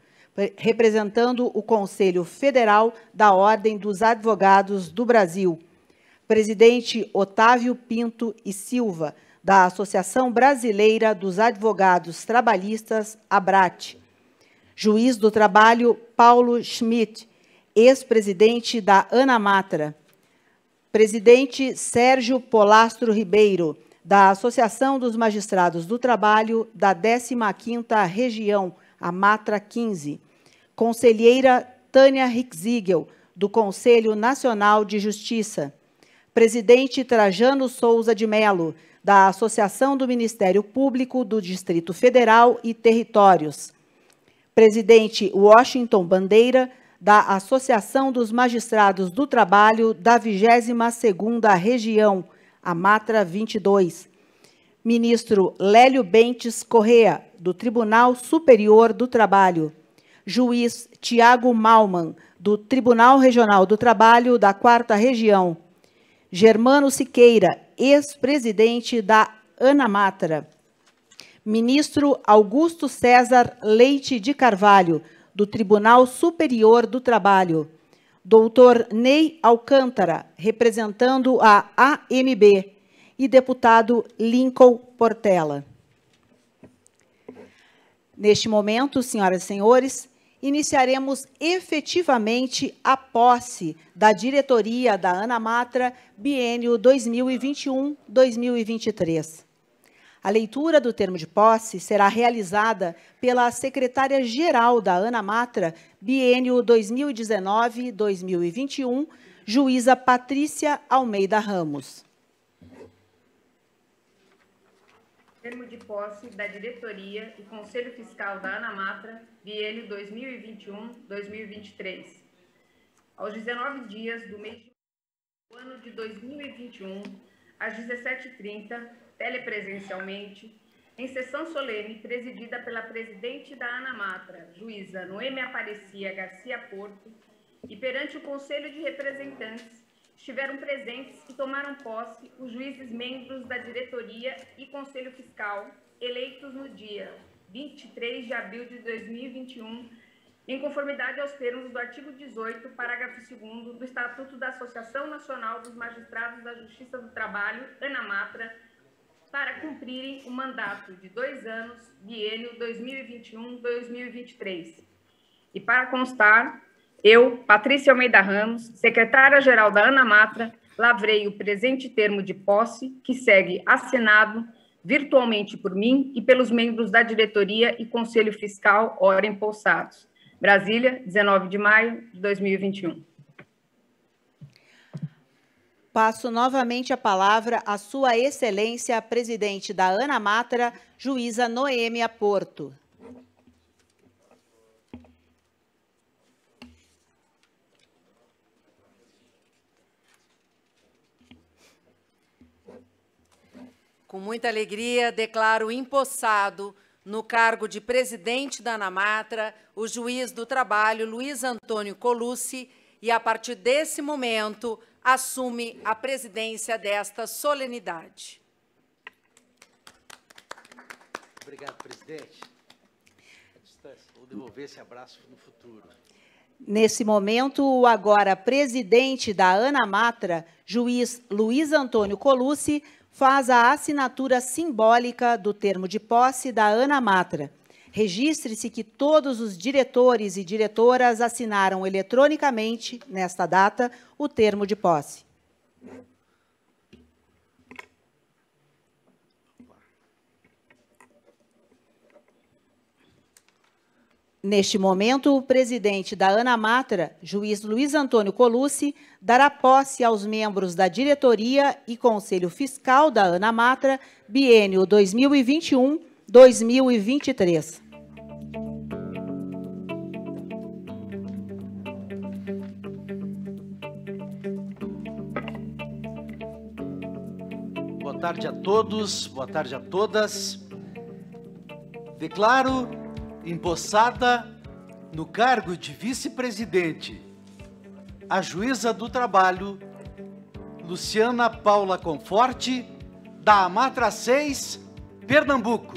representando o Conselho Federal da Ordem dos Advogados do Brasil. Presidente Otávio Pinto e Silva, da Associação Brasileira dos Advogados Trabalhistas, ABRAT. Juiz do Trabalho Paulo Schmidt, ex-presidente da ANAMATRA. Presidente Sérgio Polastro Ribeiro, da Associação dos Magistrados do Trabalho da 15ª Região, Amatra 15. Conselheira Tânia Rickziegel, do Conselho Nacional de Justiça. Presidente Trajano Souza de Melo, da Associação do Ministério Público do Distrito Federal e Territórios. Presidente Washington Bandeira, da Associação dos Magistrados do Trabalho da 22ª Região, Amatra 22. Ministro Lélio Bentes Correa, do Tribunal Superior do Trabalho. Juiz Tiago Malman, do Tribunal Regional do Trabalho da 4ª Região. Germano Siqueira, ex-presidente da ANAMATRA. Ministro Augusto César Leite de Carvalho, do Tribunal Superior do Trabalho. Doutor Ney Alcântara, representando a AMB. E deputado Lincoln Portela. Neste momento, senhoras e senhores, iniciaremos efetivamente a posse da diretoria da ANAMATRA biênio 2021-2023. A leitura do termo de posse será realizada pela secretária-geral da ANAMATRA biênio 2019-2021, juíza Patrícia Almeida Ramos. Termo de posse da diretoria e Conselho Fiscal da ANAMATRA, biênio 2021-2023. Aos 19 dias do mês do ano de 2021, às 17h30, telepresencialmente, em sessão solene presidida pela presidente da ANAMATRA, juíza Noemi Aparecia Garcia Porto, e perante o Conselho de Representantes, estiveram presentes e tomaram posse os juízes membros da diretoria e Conselho Fiscal, eleitos no dia 23 de abril de 2021, em conformidade aos termos do artigo 18, parágrafo 2º do Estatuto da Associação Nacional dos Magistrados da Justiça do Trabalho, ANAMATRA, para cumprirem o mandato de 2 anos, biênio 2021-2023. E para constar, eu, Patrícia Almeida Ramos, secretária-geral da ANAMATRA, lavrei o presente termo de posse, que segue assinado virtualmente por mim e pelos membros da diretoria e Conselho Fiscal, ora empossados. Brasília, 19 de maio de 2021. Passo novamente a palavra à Sua Excelência, a presidente da ANAMATRA, juíza Noêmia Porto. Com muita alegria, declaro empossado no cargo de presidente da ANAMATRA o juiz do trabalho Luiz Antônio Colucci e, a partir desse momento, assume a presidência desta solenidade. Obrigado, presidente. À distância, vou devolver esse abraço no futuro. Nesse momento, o agora presidente da ANAMATRA, juiz Luiz Antônio Colucci, faz a assinatura simbólica do termo de posse da ANAMATRA. Registre-se que todos os diretores e diretoras assinaram eletronicamente, nesta data, o termo de posse. Neste momento, o presidente da ANAMATRA, juiz Luiz Antônio Colucci, dará posse aos membros da diretoria e Conselho Fiscal da ANAMATRA, biênio 2021-2023. Boa tarde a todos, boa tarde a todas. Declaro empossada no cargo de vice-presidente a juíza do trabalho, Luciana Paula Conforte, da AMATRA 6, Pernambuco.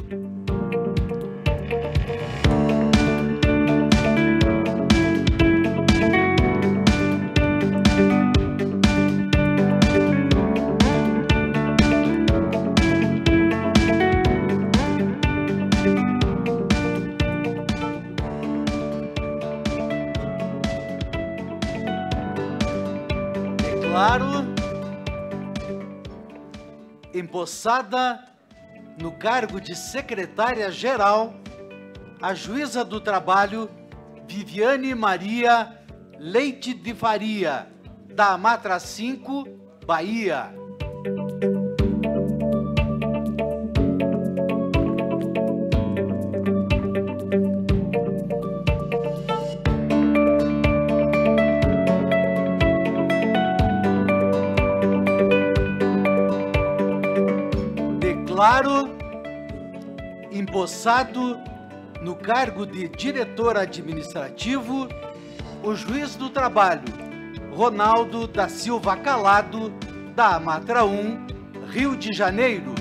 Declaro empossada no cargo de secretária-geral, a juíza do trabalho Viviane Maria Leite de Faria, da Amatra 5, Bahia. Declaro empossado no cargo de diretor administrativo o juiz do trabalho Ronaldo da Silva Calado, da Amatra 1, Rio de Janeiro.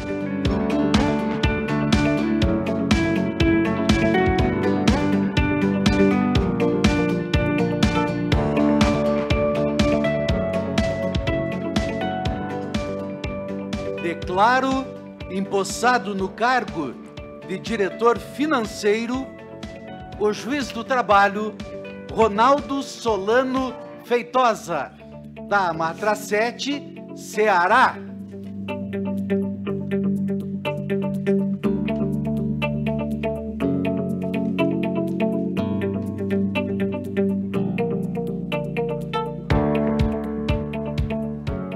Declaro empossado no cargo de diretor financeiro o juiz do trabalho Ronaldo Solano Feitosa, da Amatra 7, Ceará.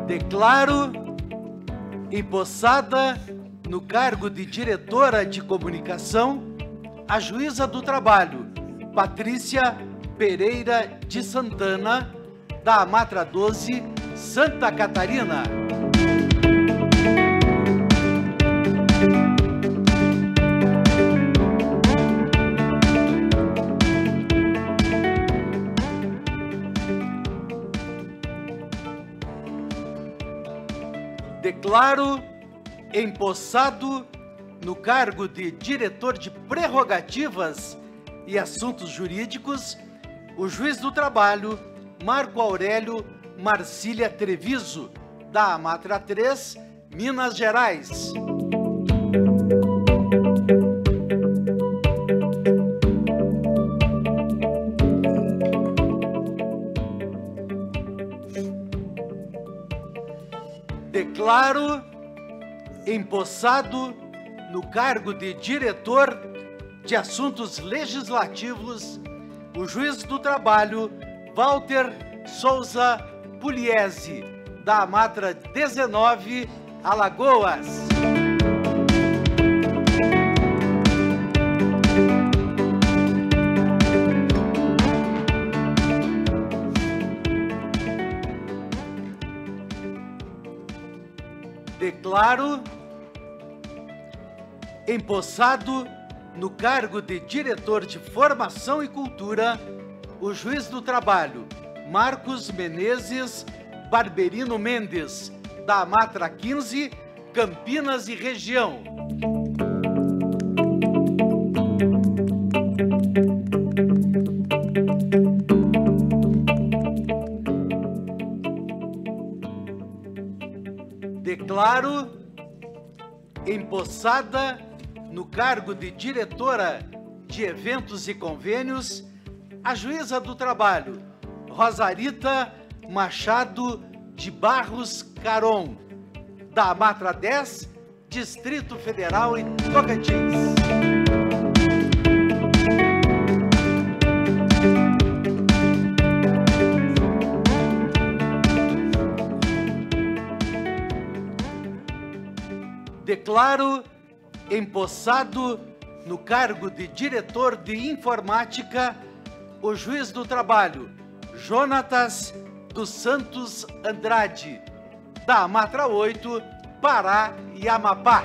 Declaro empossada no cargo de diretora de comunicação a juíza do trabalho Patrícia Pereira de Santana, da Amatra 12, Santa Catarina. Declaro empossado no cargo de diretor de prerrogativas e assuntos jurídicos o juiz do trabalho Marco Aurélio Marcília Treviso, da Amatra 3, Minas Gerais. Declaro empossado no cargo de diretor de assuntos legislativos o juiz do trabalho Walter Souza Pugliese, da Amatra 19, Alagoas. Declaro empossado no cargo de diretor de formação e cultura o juiz do trabalho Marcos Menezes Barberino Mendes, da Amatra 15, Campinas e região. Declaro empossada no cargo de diretora de eventos e convênios a juíza do trabalho Rosarita Machado de Barros Caron, da Amatra 10, Distrito Federal e Tocantins. Declaro empossado no cargo de diretor de informática o juiz do trabalho Jonatas dos Santos Andrade, da Amatra 8, Pará e Amapá.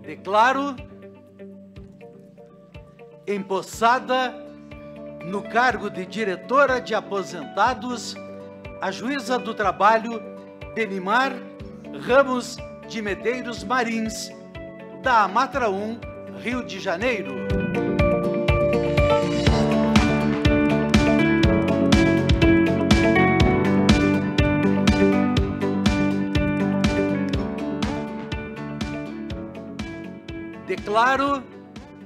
Declaro empossada no cargo de diretora de aposentados a juíza do trabalho Benimar Ramos de Medeiros Marins, da Amatra 1, Rio de Janeiro. Declaro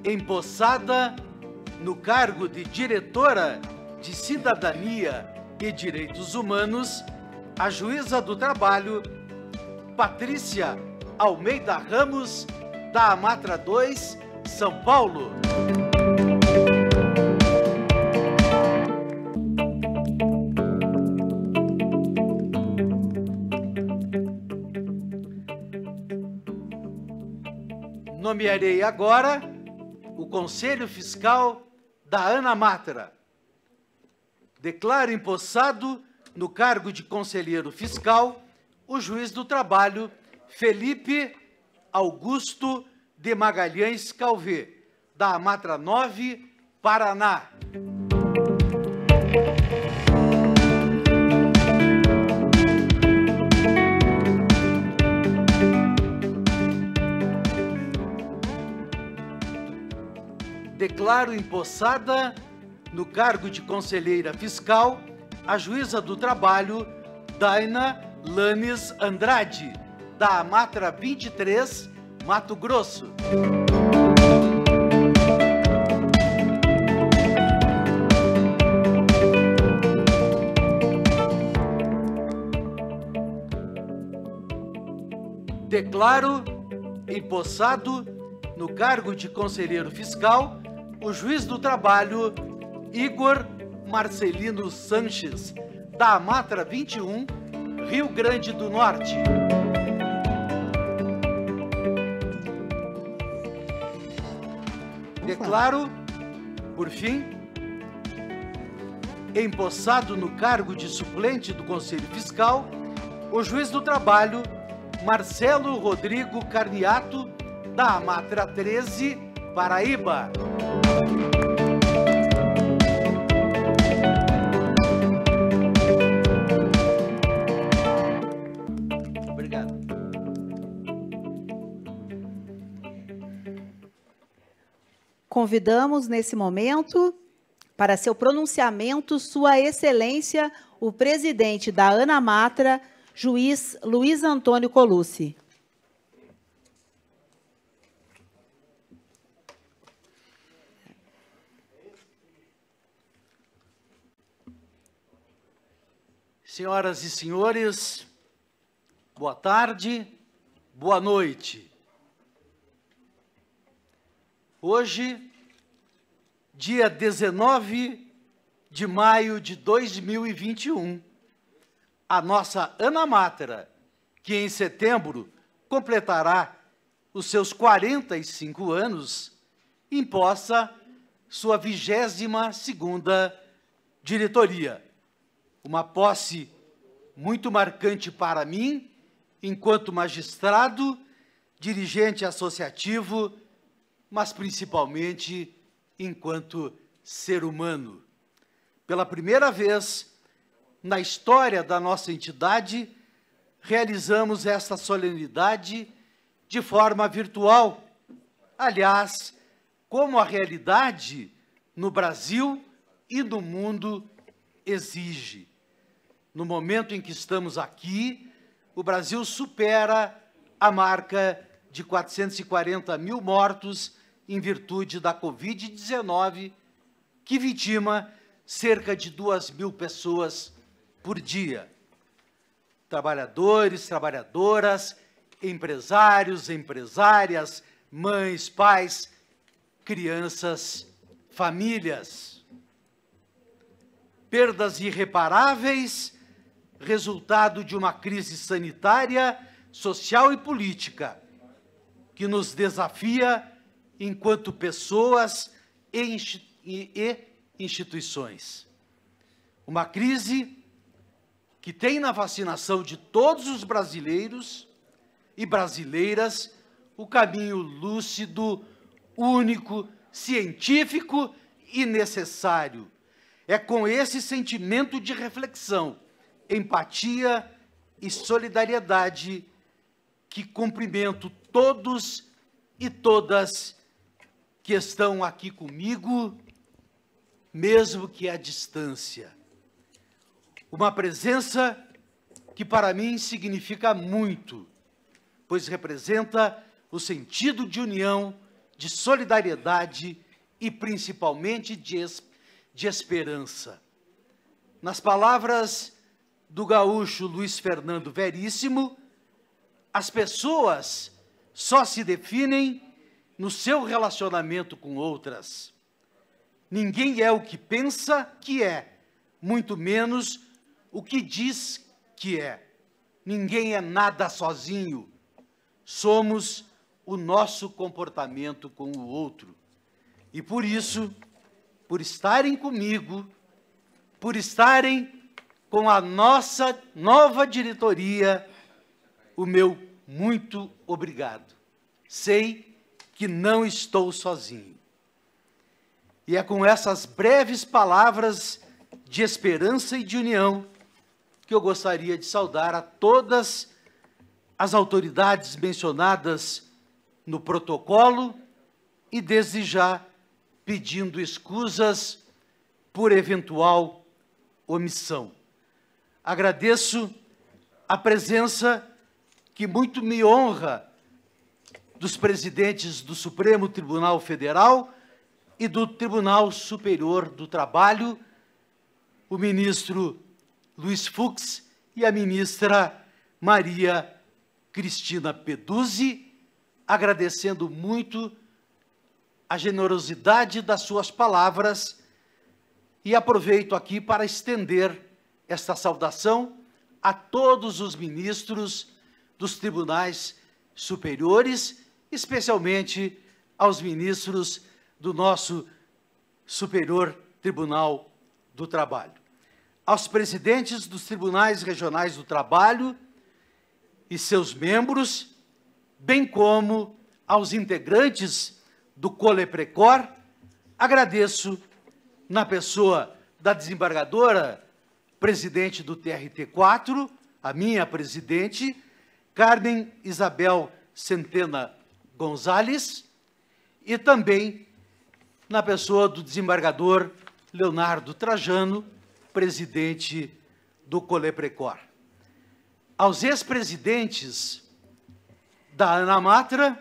empossada no cargo de diretora de Cidadania e Direitos Humanos a juíza do trabalho Patrícia Almeida Ramos, da Amatra 2, São Paulo. Nomearei agora o Conselho Fiscal da ANAMATRA. Declaro empossado no cargo de conselheiro fiscal o juiz do trabalho Felipe Augusto de Magalhães Calvé, da Amatra 9, Paraná. Declaro empossada no cargo de conselheira fiscal a juíza do trabalho Daina Lanes Andrade, da Amatra 23, Mato Grosso. Declaro empossado no cargo de conselheiro fiscal o juiz do trabalho Igor Marcelino Sanches, da Amatra 21, Rio Grande do Norte. Declaro, por fim, empossado no cargo de suplente do Conselho Fiscal o juiz do trabalho Marcelo Rodrigo Carniato, da Amatra 13, Paraíba. Obrigado. Convidamos, nesse momento, para seu pronunciamento, Sua Excelência, o presidente da ANAMATRA, juiz Luiz Antônio Colucci. Senhoras e senhores, boa tarde, boa noite. Hoje, dia 19 de maio de 2021, a nossa ANAMATRA, que em setembro completará os seus 45 anos, imposta sua 22ª diretoria. Uma posse muito marcante para mim, enquanto magistrado, dirigente associativo, mas principalmente enquanto ser humano. Pela primeira vez na história da nossa entidade, realizamos esta solenidade de forma virtual. Aliás, como a realidade no Brasil e no mundo exige. No momento em que estamos aqui, o Brasil supera a marca de 440 mil mortos em virtude da Covid-19, que vitima cerca de 2.000 pessoas por dia. Trabalhadores, trabalhadoras, empresários, empresárias, mães, pais, crianças, famílias. Perdas irreparáveis, resultado de uma crise sanitária, social e política, que nos desafia enquanto pessoas e instituições. Uma crise que tem na vacinação de todos os brasileiros e brasileiras o caminho lúcido, único, científico e necessário. É com esse sentimento de reflexão, empatia e solidariedade que cumprimento todos e todas que estão aqui comigo, mesmo que à distância. Uma presença que para mim significa muito, pois representa o sentido de união de solidariedade e, principalmente, de esperança. Nas palavras do gaúcho Luiz Fernando Veríssimo, as pessoas só se definem no seu relacionamento com outras. Ninguém é o que pensa que é, muito menos o que diz que é. Ninguém é nada sozinho. Somos o nosso comportamento com o outro. E por isso, por estarem comigo, por estarem com a nossa nova diretoria, o meu muito obrigado. Sei que não estou sozinho. E é com essas breves palavras de esperança e de união que eu gostaria de saudar a todas as autoridades mencionadas no protocolo e, desde já, pedindo escusas por eventual omissão. Agradeço a presença que muito me honra dos presidentes do Supremo Tribunal Federal e do Tribunal Superior do Trabalho, o ministro Luiz Fux e a ministra Maria Cristina Peduzzi, agradecendo muito a generosidade das suas palavras e aproveito aqui para estender esta saudação a todos os ministros dos tribunais superiores, especialmente aos ministros do nosso Superior Tribunal do Trabalho, aos presidentes dos tribunais regionais do trabalho e seus membros, bem como aos integrantes do Coleprecor. Agradeço, na pessoa da desembargadora, presidente do TRT4, a minha presidente, Carmen Isabel Centena Gonzalez, e também na pessoa do desembargador Leonardo Trajano, presidente do Coleprecor. Aos ex-presidentes da ANAMATRA,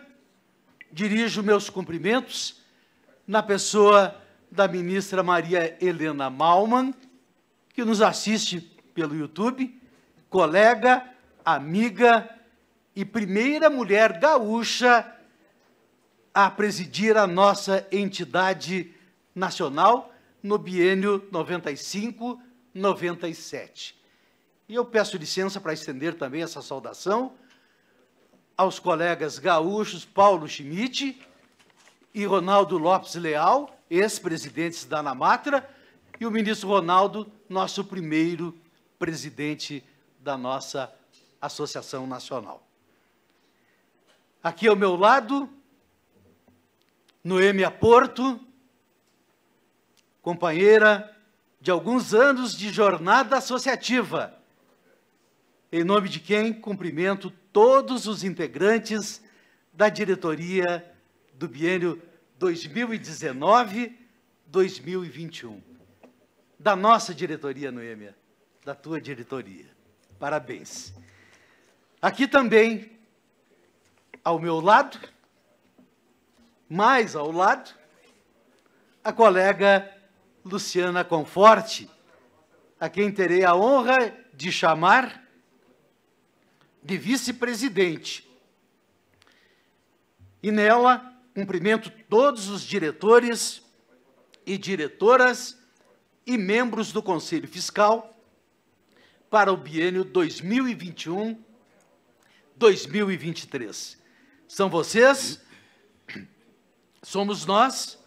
dirijo meus cumprimentos na pessoa da ministra Maria Helena Malman, que nos assiste pelo YouTube, colega, amiga e primeira mulher gaúcha a presidir a nossa entidade nacional no biênio 95-97. E eu peço licença para estender também essa saudação aos colegas gaúchos Paulo Schmidt e Ronaldo Lopes Leal, ex-presidentes da ANAMATRA, e o ministro Ronaldo, nosso primeiro presidente da nossa Associação Nacional. Aqui ao meu lado, Noêmia Porto, companheira de alguns anos de jornada associativa, em nome de quem cumprimento todos os integrantes da diretoria do biênio 2019-2021. Da nossa diretoria, Noêmia, da tua diretoria. Parabéns. Aqui também, ao meu lado, mais ao lado, a colega Luciana Conforte, a quem terei a honra de chamar de vice-presidente. E nela, cumprimento todos os diretores e diretoras e membros do Conselho Fiscal para o biênio 2021-2023. São vocês, somos nós,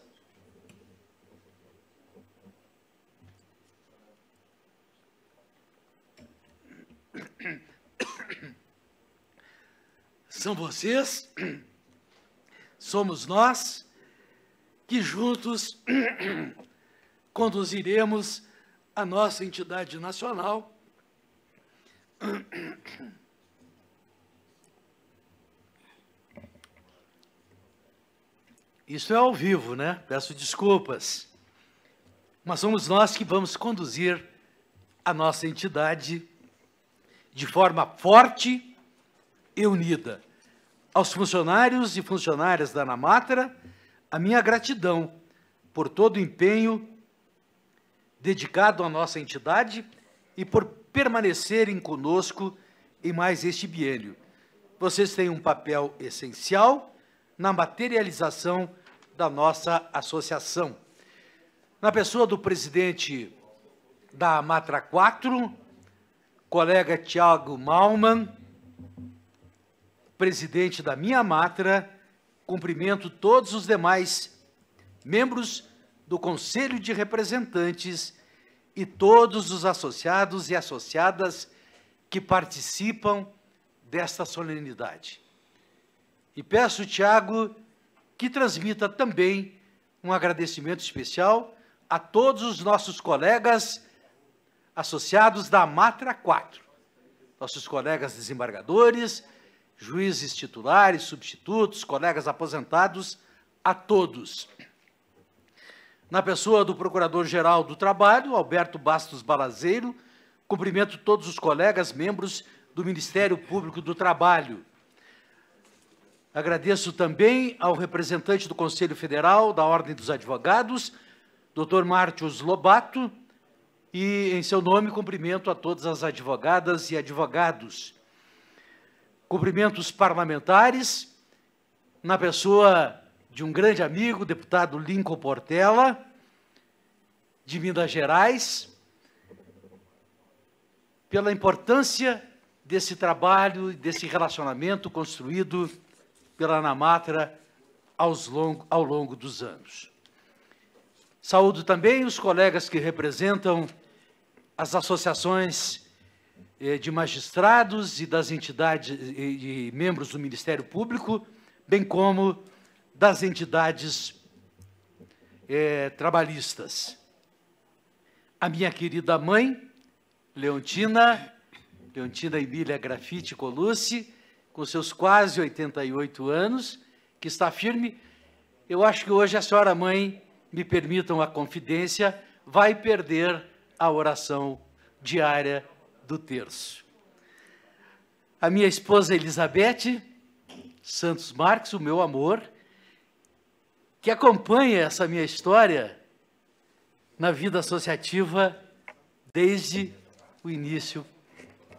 são vocês, somos nós, que juntos conduziremos a nossa entidade nacional Isso é ao vivo, né? Peço desculpas. Mas somos nós que vamos conduzir a nossa entidade de forma forte e unida. Aos funcionários e funcionárias da ANAMATRA, a minha gratidão por todo o empenho dedicado à nossa entidade e por permanecerem conosco em mais este biênio. Vocês têm um papel essencial na materialização da nossa associação. Na pessoa do presidente da Amatra 4, colega Tiago Malman, presidente da minha Amatra, cumprimento todos os demais membros do Conselho de Representantes e todos os associados e associadas que participam desta solenidade. E peço, Tiago, que transmita também um agradecimento especial a todos os nossos colegas associados da Amatra 4, nossos colegas desembargadores, juízes titulares, substitutos, colegas aposentados, a todos. Na pessoa do Procurador-Geral do Trabalho, Alberto Bastos Balazeiro, cumprimento todos os colegas membros do Ministério Público do Trabalho. Agradeço também ao representante do Conselho Federal da Ordem dos Advogados, Dr. Mártios Lobato, e, em seu nome, cumprimento a todas as advogadas e advogados. Cumprimento os parlamentares, na pessoa de um grande amigo, deputado Lincoln Portela, de Minas Gerais, pela importância desse trabalho e desse relacionamento construído pela Anamatra ao longo dos anos. Saúdo também os colegas que representam as associações de magistrados e das entidades e membros do Ministério Público, bem como das entidades trabalhistas. A minha querida mãe, Leontina Emília Grafite Colucci, com seus quase 88 anos, que está firme. Eu acho que hoje a senhora mãe, me permitam a confidência, vai perder a oração diária do terço. A minha esposa Elizabeth Santos Marques, o meu amor, que acompanha essa minha história na vida associativa desde o início.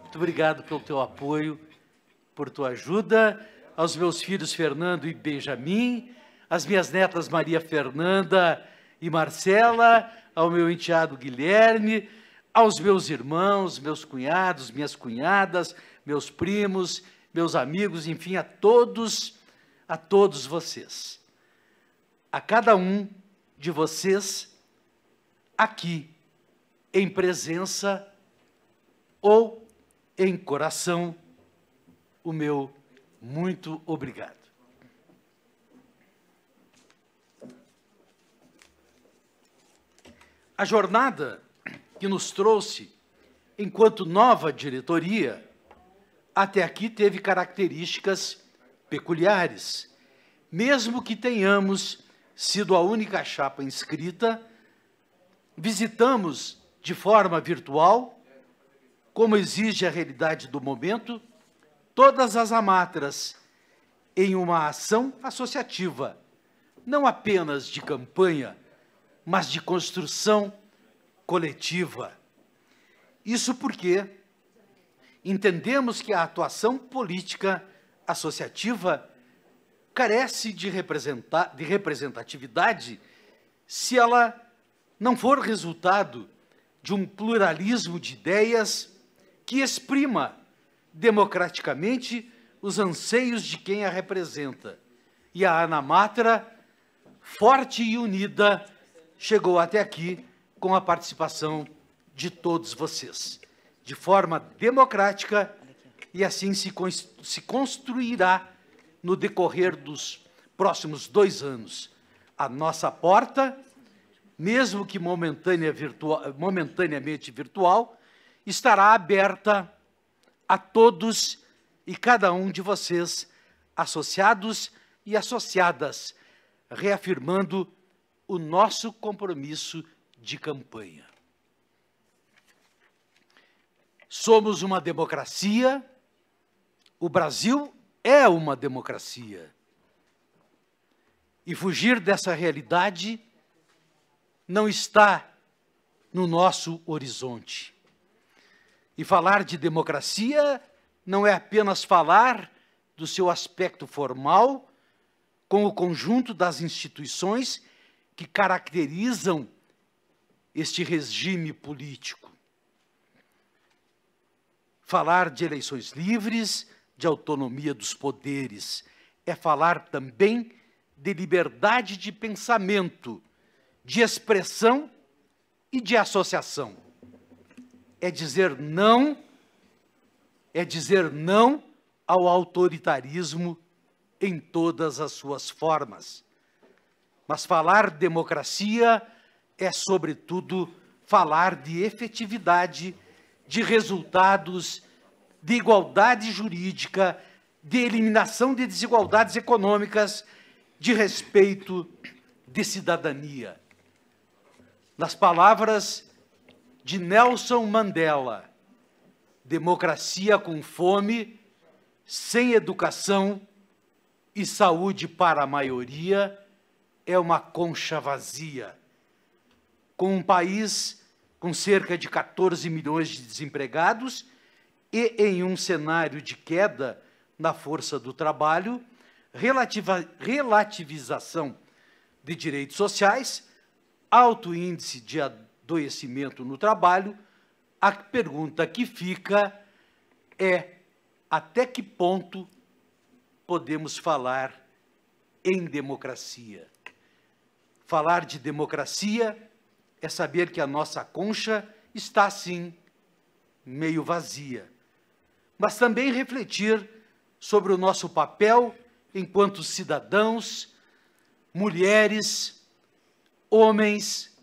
Muito obrigado pelo teu apoio, por tua ajuda, aos meus filhos Fernando e Benjamin, às minhas netas Maria Fernanda e Marcela, ao meu enteado Guilherme, aos meus irmãos, meus cunhados, minhas cunhadas, meus primos, meus amigos, enfim, a todos vocês. A cada um de vocês, aqui, em presença ou em coração, o meu muito obrigado. A jornada que nos trouxe, enquanto nova diretoria, até aqui teve características peculiares. Mesmo que tenhamos sido a única chapa inscrita, visitamos de forma virtual, como exige a realidade do momento, todas as amatras em uma ação associativa, não apenas de campanha, mas de construção coletiva. Isso porque entendemos que a atuação política associativa carece de representatividade se ela não for resultado de um pluralismo de ideias que exprima democraticamente os anseios de quem a representa. E a Anamatra, forte e unida, chegou até aqui com a participação de todos vocês, de forma democrática, e assim se construirá no decorrer dos próximos 2 anos. A nossa porta, mesmo que momentaneamente virtual, estará aberta a todos e cada um de vocês, associados e associadas, reafirmando o nosso compromisso de campanha. Somos uma democracia, o Brasil é uma democracia. E fugir dessa realidade não está no nosso horizonte. E falar de democracia não é apenas falar do seu aspecto formal, com o conjunto das instituições que caracterizam este regime político. Falar de eleições livres, de autonomia dos poderes, é falar também de liberdade de pensamento, de expressão e de associação. É dizer não ao autoritarismo em todas as suas formas. Mas falar democracia é, sobretudo, falar de efetividade, de resultados, de igualdade jurídica, de eliminação de desigualdades econômicas, de respeito, de cidadania. Nas palavras de Nelson Mandela, democracia com fome, sem educação e saúde para a maioria, é uma concha vazia. Com um país com cerca de 14 milhões de desempregados e em um cenário de queda na força do trabalho, relativização de direitos sociais, alto índice de adoecimento no trabalho, a pergunta que fica é: até que ponto podemos falar em democracia? Falar de democracia é saber que a nossa concha está, sim, meio vazia, mas também refletir sobre o nosso papel enquanto cidadãos, mulheres, homens,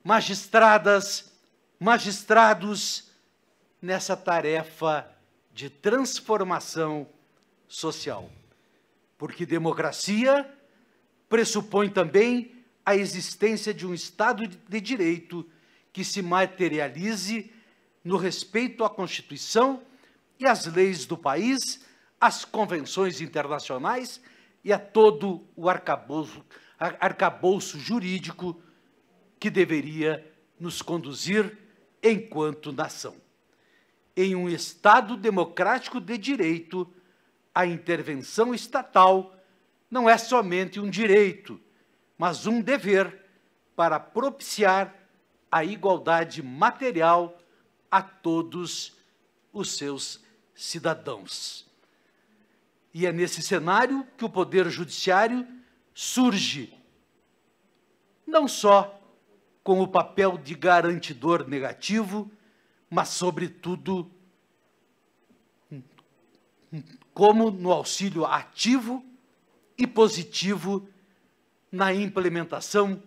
magistradas, magistrados, nessa tarefa de transformação social. Porque democracia pressupõe também a existência de um Estado de Direito que se materialize no respeito à Constituição e às leis do país, às convenções internacionais e a todo o arcabouço jurídico que deveria nos conduzir enquanto nação. Em um Estado democrático de direito, a intervenção estatal não é somente um direito, mas um dever para propiciar a igualdade material a todos os seus cidadãos. E é nesse cenário que o Poder Judiciário surge, não só com o papel de garantidor negativo, mas, sobretudo, como no auxílio ativo e positivo na implementação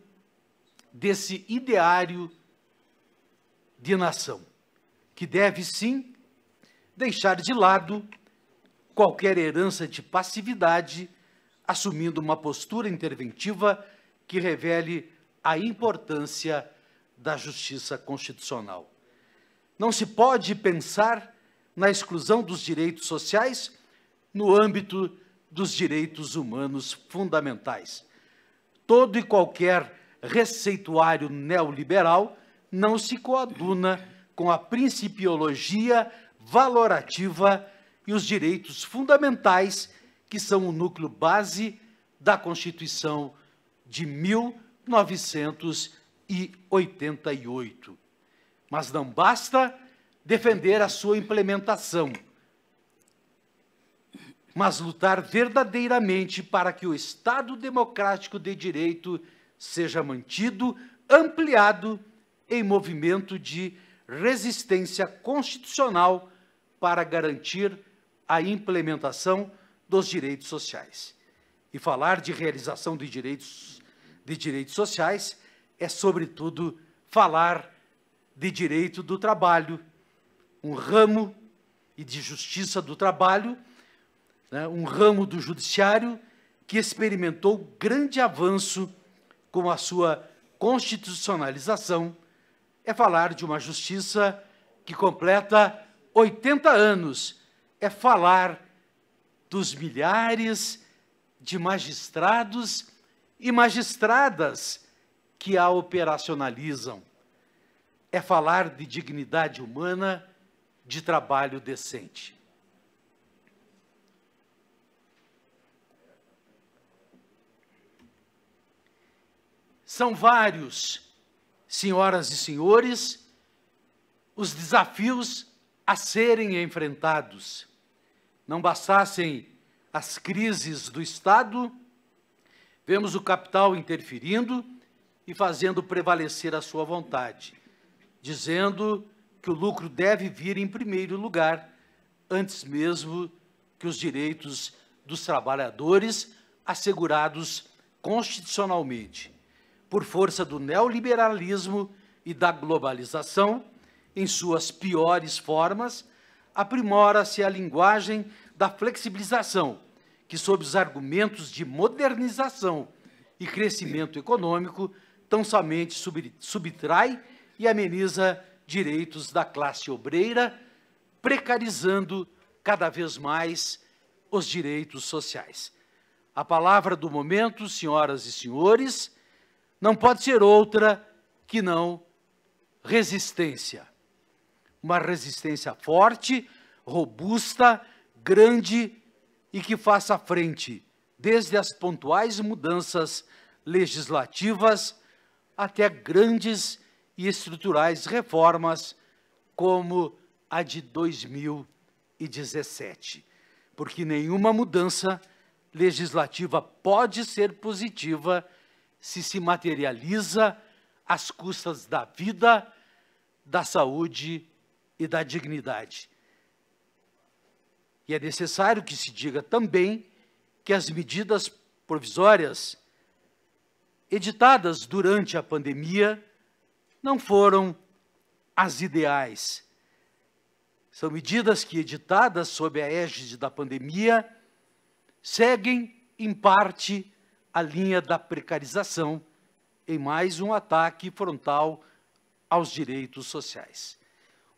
desse ideário de nação, que deve, sim, deixar de lado qualquer herança de passividade, assumindo uma postura interventiva que revele a importância da justiça constitucional. Não se pode pensar na exclusão dos direitos sociais no âmbito dos direitos humanos fundamentais. Todo e qualquer receituário neoliberal não se coaduna com a principiologia valorativa e os direitos fundamentais que são o núcleo base da Constituição de 1988. Mas não basta defender a sua implementação, mas lutar verdadeiramente para que o Estado democrático de direito seja mantido, ampliado em movimento de resistência constitucional para garantir a implementação dos direitos sociais. E falar de realização de direitos sociais é, sobretudo, falar de direito do trabalho, um ramo e de justiça do trabalho, né, um ramo do judiciário que experimentou grande avanço com a sua constitucionalização. É falar de uma justiça que completa 80 anos, é falar dos milhares de magistrados e magistradas que a operacionalizam. É falar de dignidade humana, de trabalho decente. São vários, senhoras e senhores, os desafios a serem enfrentados. Não bastassem as crises do Estado, vemos o capital interferindo e fazendo prevalecer a sua vontade, dizendo que o lucro deve vir em primeiro lugar, antes mesmo que os direitos dos trabalhadores assegurados constitucionalmente. Por força do neoliberalismo e da globalização, em suas piores formas, aprimora-se a linguagem da flexibilização, que, sob os argumentos de modernização e crescimento econômico, tão somente subtrai e ameniza direitos da classe obreira, precarizando cada vez mais os direitos sociais. A palavra do momento, senhoras e senhores, não pode ser outra que não resistência. Uma resistência forte, robusta, grande e que faça frente, desde as pontuais mudanças legislativas até grandes e estruturais reformas, como a de 2017. Porque nenhuma mudança legislativa pode ser positiva se materializa às custas da vida, da saúde e da dignidade. E é necessário que se diga também que as medidas provisórias editadas durante a pandemia não foram as ideais. São medidas que, editadas sob a égide da pandemia, seguem, em parte, a linha da precarização em mais um ataque frontal aos direitos sociais.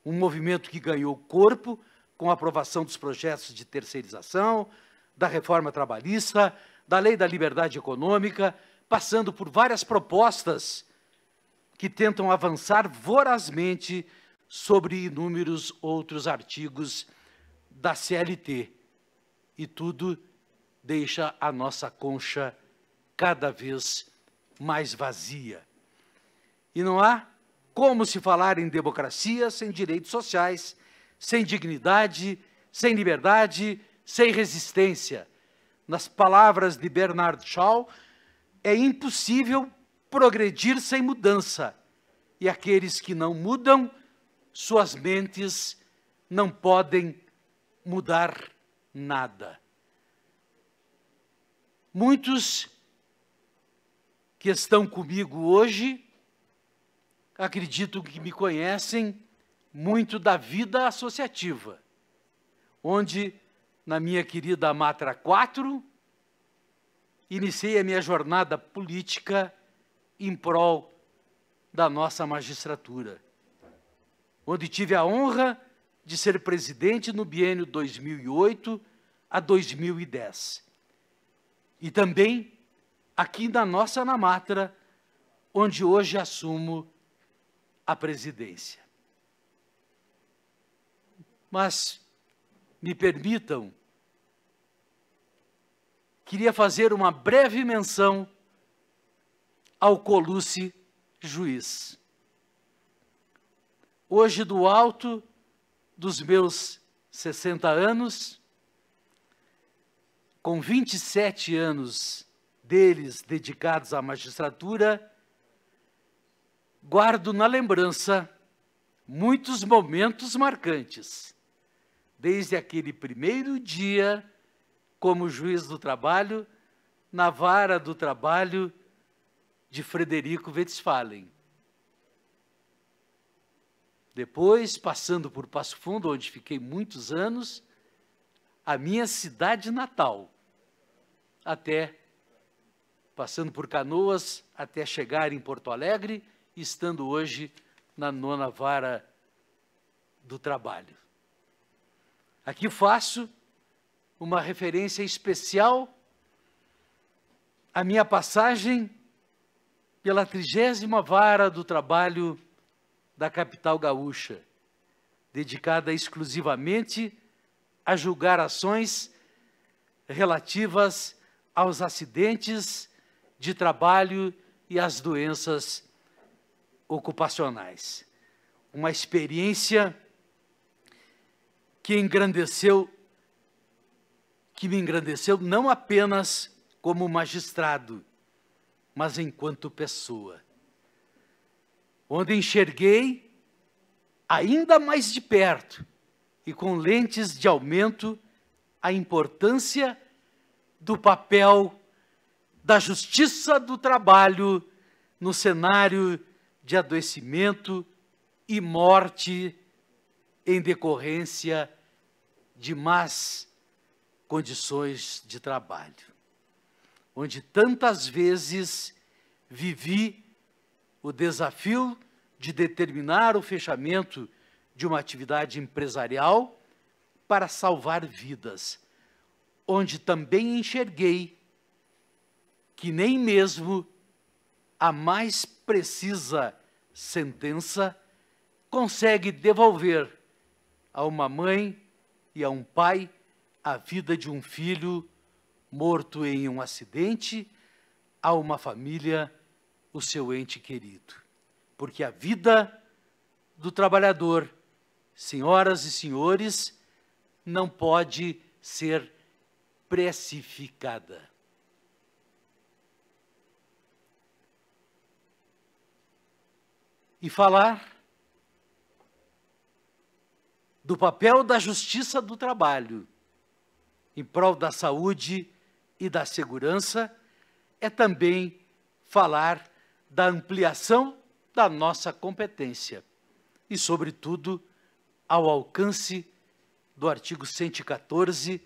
Um movimento que ganhou corpo com a aprovação dos projetos de terceirização, da reforma trabalhista, da lei da liberdade econômica, passando por várias propostas que tentam avançar vorazmente sobre inúmeros outros artigos da CLT. E tudo deixa a nossa concha cada vez mais vazia. E não há como se falar em democracia sem direitos sociais, sem dignidade, sem liberdade, sem resistência. Nas palavras de Bernard Shaw, é impossível progredir sem mudança, e aqueles que não mudam, suas mentes não podem mudar nada. Muitos que estão comigo hoje, acredito que me conhecem muito da vida associativa, onde, na minha querida Matra 4, iniciei a minha jornada política em prol da nossa magistratura, onde tive a honra de ser presidente no biênio 2008 a 2010. E também aqui na nossa Anamatra, onde hoje assumo a presidência. Mas me permitam, queria fazer uma breve menção ao Colucci juiz. Hoje, do alto dos meus 60 anos, com 27 anos deles dedicados à magistratura, guardo na lembrança muitos momentos marcantes, desde aquele primeiro dia como juiz do trabalho, na vara do trabalho de Frederico Westphalen. Depois, passando por Passo Fundo, onde fiquei muitos anos, a minha cidade natal, até, passando por Canoas, até chegar em Porto Alegre, e estando hoje na 9ª Vara do Trabalho. Aqui faço uma referência especial a minha passagem pela 30ª Vara do Trabalho da capital gaúcha, dedicada exclusivamente a julgar ações relativas aos acidentes de trabalho e às doenças ocupacionais. Uma experiência que me engrandeceu não apenas como magistrado, mas enquanto pessoa, onde enxerguei ainda mais de perto e com lentes de aumento a importância do papel da justiça do trabalho no cenário de adoecimento e morte em decorrência de más condições de trabalho, onde tantas vezes vivi o desafio de determinar o fechamento de uma atividade empresarial para salvar vidas, onde também enxerguei que nem mesmo a mais precisa sentença consegue devolver a uma mãe e a um pai a vida de um filho morto em um acidente, a uma família o seu ente querido. Porque a vida do trabalhador, senhoras e senhores, não pode ser precificada. E falar do papel da justiça do trabalho em prol da saúde e da segurança é também falar da ampliação da nossa competência e, sobretudo, ao alcance do artigo 114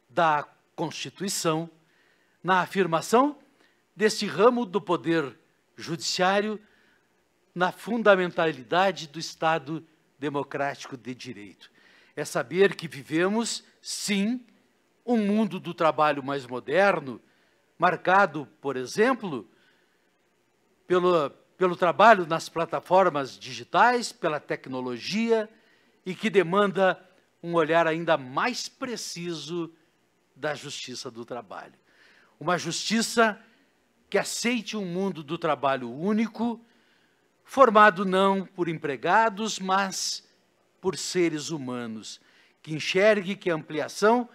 da Constituição, na afirmação deste ramo do poder judiciário na fundamentalidade do Estado democrático de direito. É saber que vivemos, sim, um mundo do trabalho mais moderno, marcado, por exemplo, pelo trabalho nas plataformas digitais, pela tecnologia, e que demanda um olhar ainda mais preciso da justiça do trabalho. Uma justiça que aceite um mundo do trabalho único, formado não por empregados, mas por seres humanos, que enxergue que a ampliação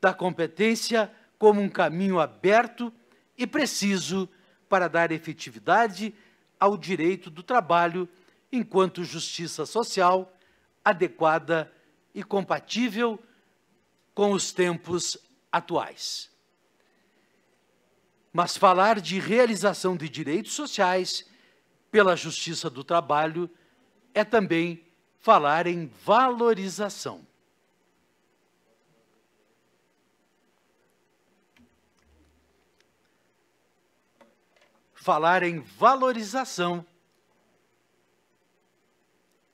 da competência como um caminho aberto e preciso para dar efetividade ao direito do trabalho enquanto justiça social adequada e compatível com os tempos atuais. Mas falar de realização de direitos sociais pela justiça do trabalho é também falar em valorização. Falar em valorização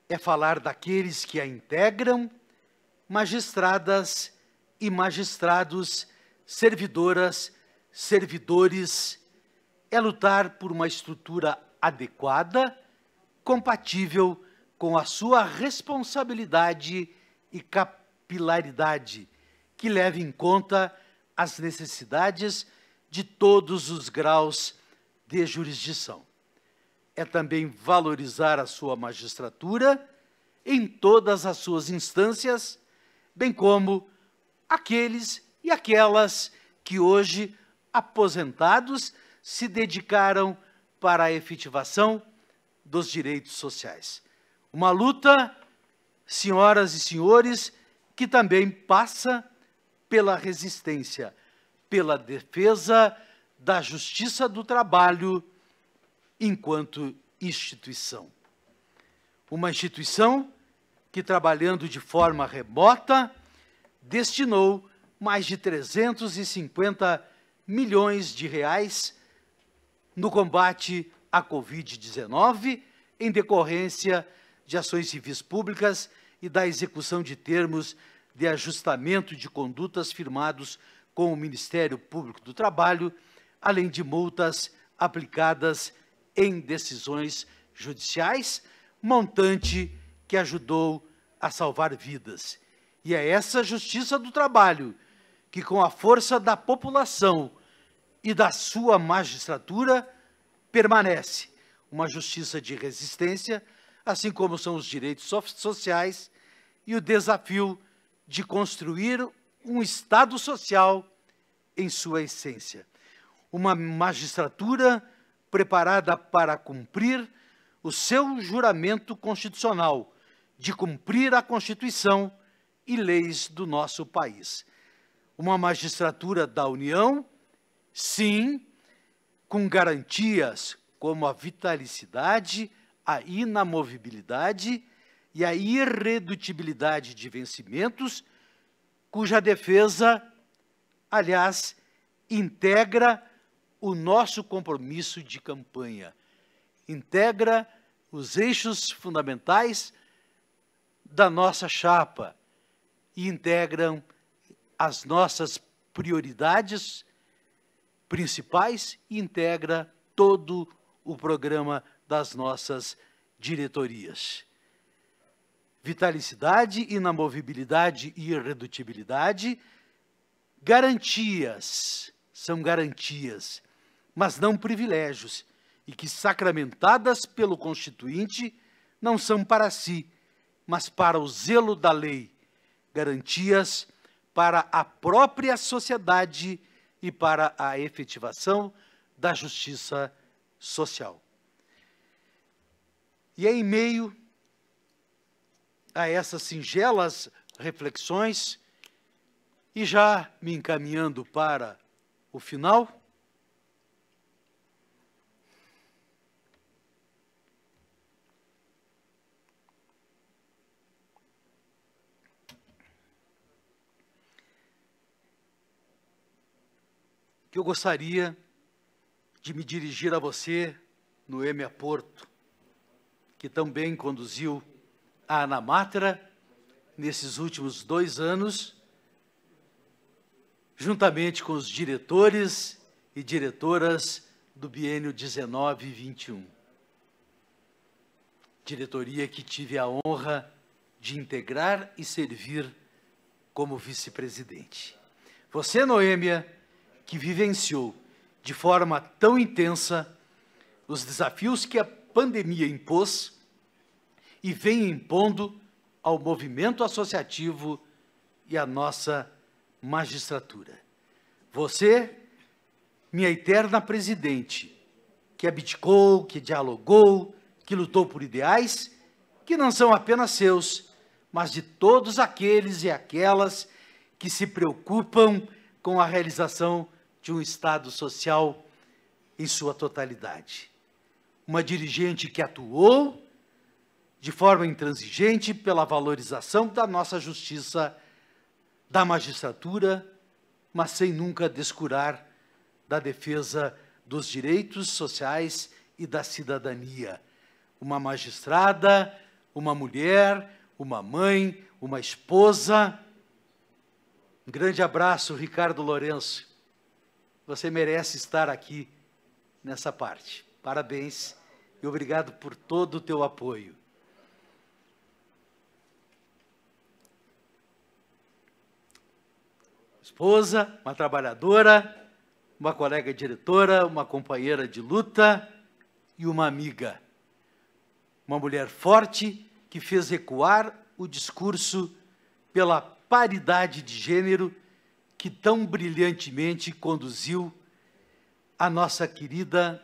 é falar daqueles que a integram, magistradas e magistrados, servidoras, servidores, é lutar por uma estrutura adequada, compatível com a sua responsabilidade e capilaridade, que leve em conta as necessidades de todos os graus de jurisdição. É também valorizar a sua magistratura em todas as suas instâncias, bem como aqueles e aquelas que hoje, aposentados, se dedicaram para a efetivação dos direitos sociais. Uma luta, senhoras e senhores, que também passa pela resistência, pela defesa da justiça do trabalho enquanto instituição. Uma instituição que, trabalhando de forma remota, destinou mais de 350 milhões de reais no combate à Covid-19, em decorrência de ações civis públicas e da execução de termos de ajustamento de condutas firmados com o Ministério Público do Trabalho, além de multas aplicadas em decisões judiciais, montante que ajudou a salvar vidas. E é essa Justiça do Trabalho que, com a força da população e da sua magistratura, permanece uma justiça de resistência, assim como são os direitos sociais e o desafio de construir um Estado social em sua essência. Uma magistratura preparada para cumprir o seu juramento constitucional, de cumprir a Constituição e leis do nosso país. Uma magistratura da União, sim, com garantias como a vitalicidade, a inamovibilidade e a irredutibilidade de vencimentos, cuja defesa, aliás, integra o nosso compromisso de campanha, integra os eixos fundamentais da nossa chapa e integram as nossas prioridades principais e integra todo o programa das nossas diretorias. Vitalicidade, inamovibilidade e irredutibilidade, garantias, são garantias, mas não privilégios, e que, sacramentadas pelo Constituinte, não são para si, mas para o zelo da lei, garantias para a própria sociedade e para a efetivação da justiça social. E é em meio a essas singelas reflexões, e já me encaminhando para o final, que eu gostaria de me dirigir a você, Noêmia Porto, que também conduziu a Anamatra nesses últimos 2 anos, juntamente com os diretores e diretoras do biênio 19 e 21. Diretoria que tive a honra de integrar e servir como vice-presidente. Você, Noêmia, que vivenciou de forma tão intensa os desafios que a pandemia impôs e vem impondo ao movimento associativo e à nossa magistratura. Você, minha eterna presidente, que abdicou, que dialogou, que lutou por ideais que não são apenas seus, mas de todos aqueles e aquelas que se preocupam com a realização de um Estado social em sua totalidade. Uma dirigente que atuou de forma intransigente pela valorização da nossa justiça, da magistratura, mas sem nunca descurar da defesa dos direitos sociais e da cidadania. Uma magistrada, uma mulher, uma mãe, uma esposa. Um grande abraço, Ricardo Lourenço. Você merece estar aqui nessa parte. Parabéns e obrigado por todo o teu apoio. Esposa, uma trabalhadora, uma colega diretora, uma companheira de luta e uma amiga. Uma mulher forte que fez recuar o discurso pela paridade de gênero que tão brilhantemente conduziu a nossa querida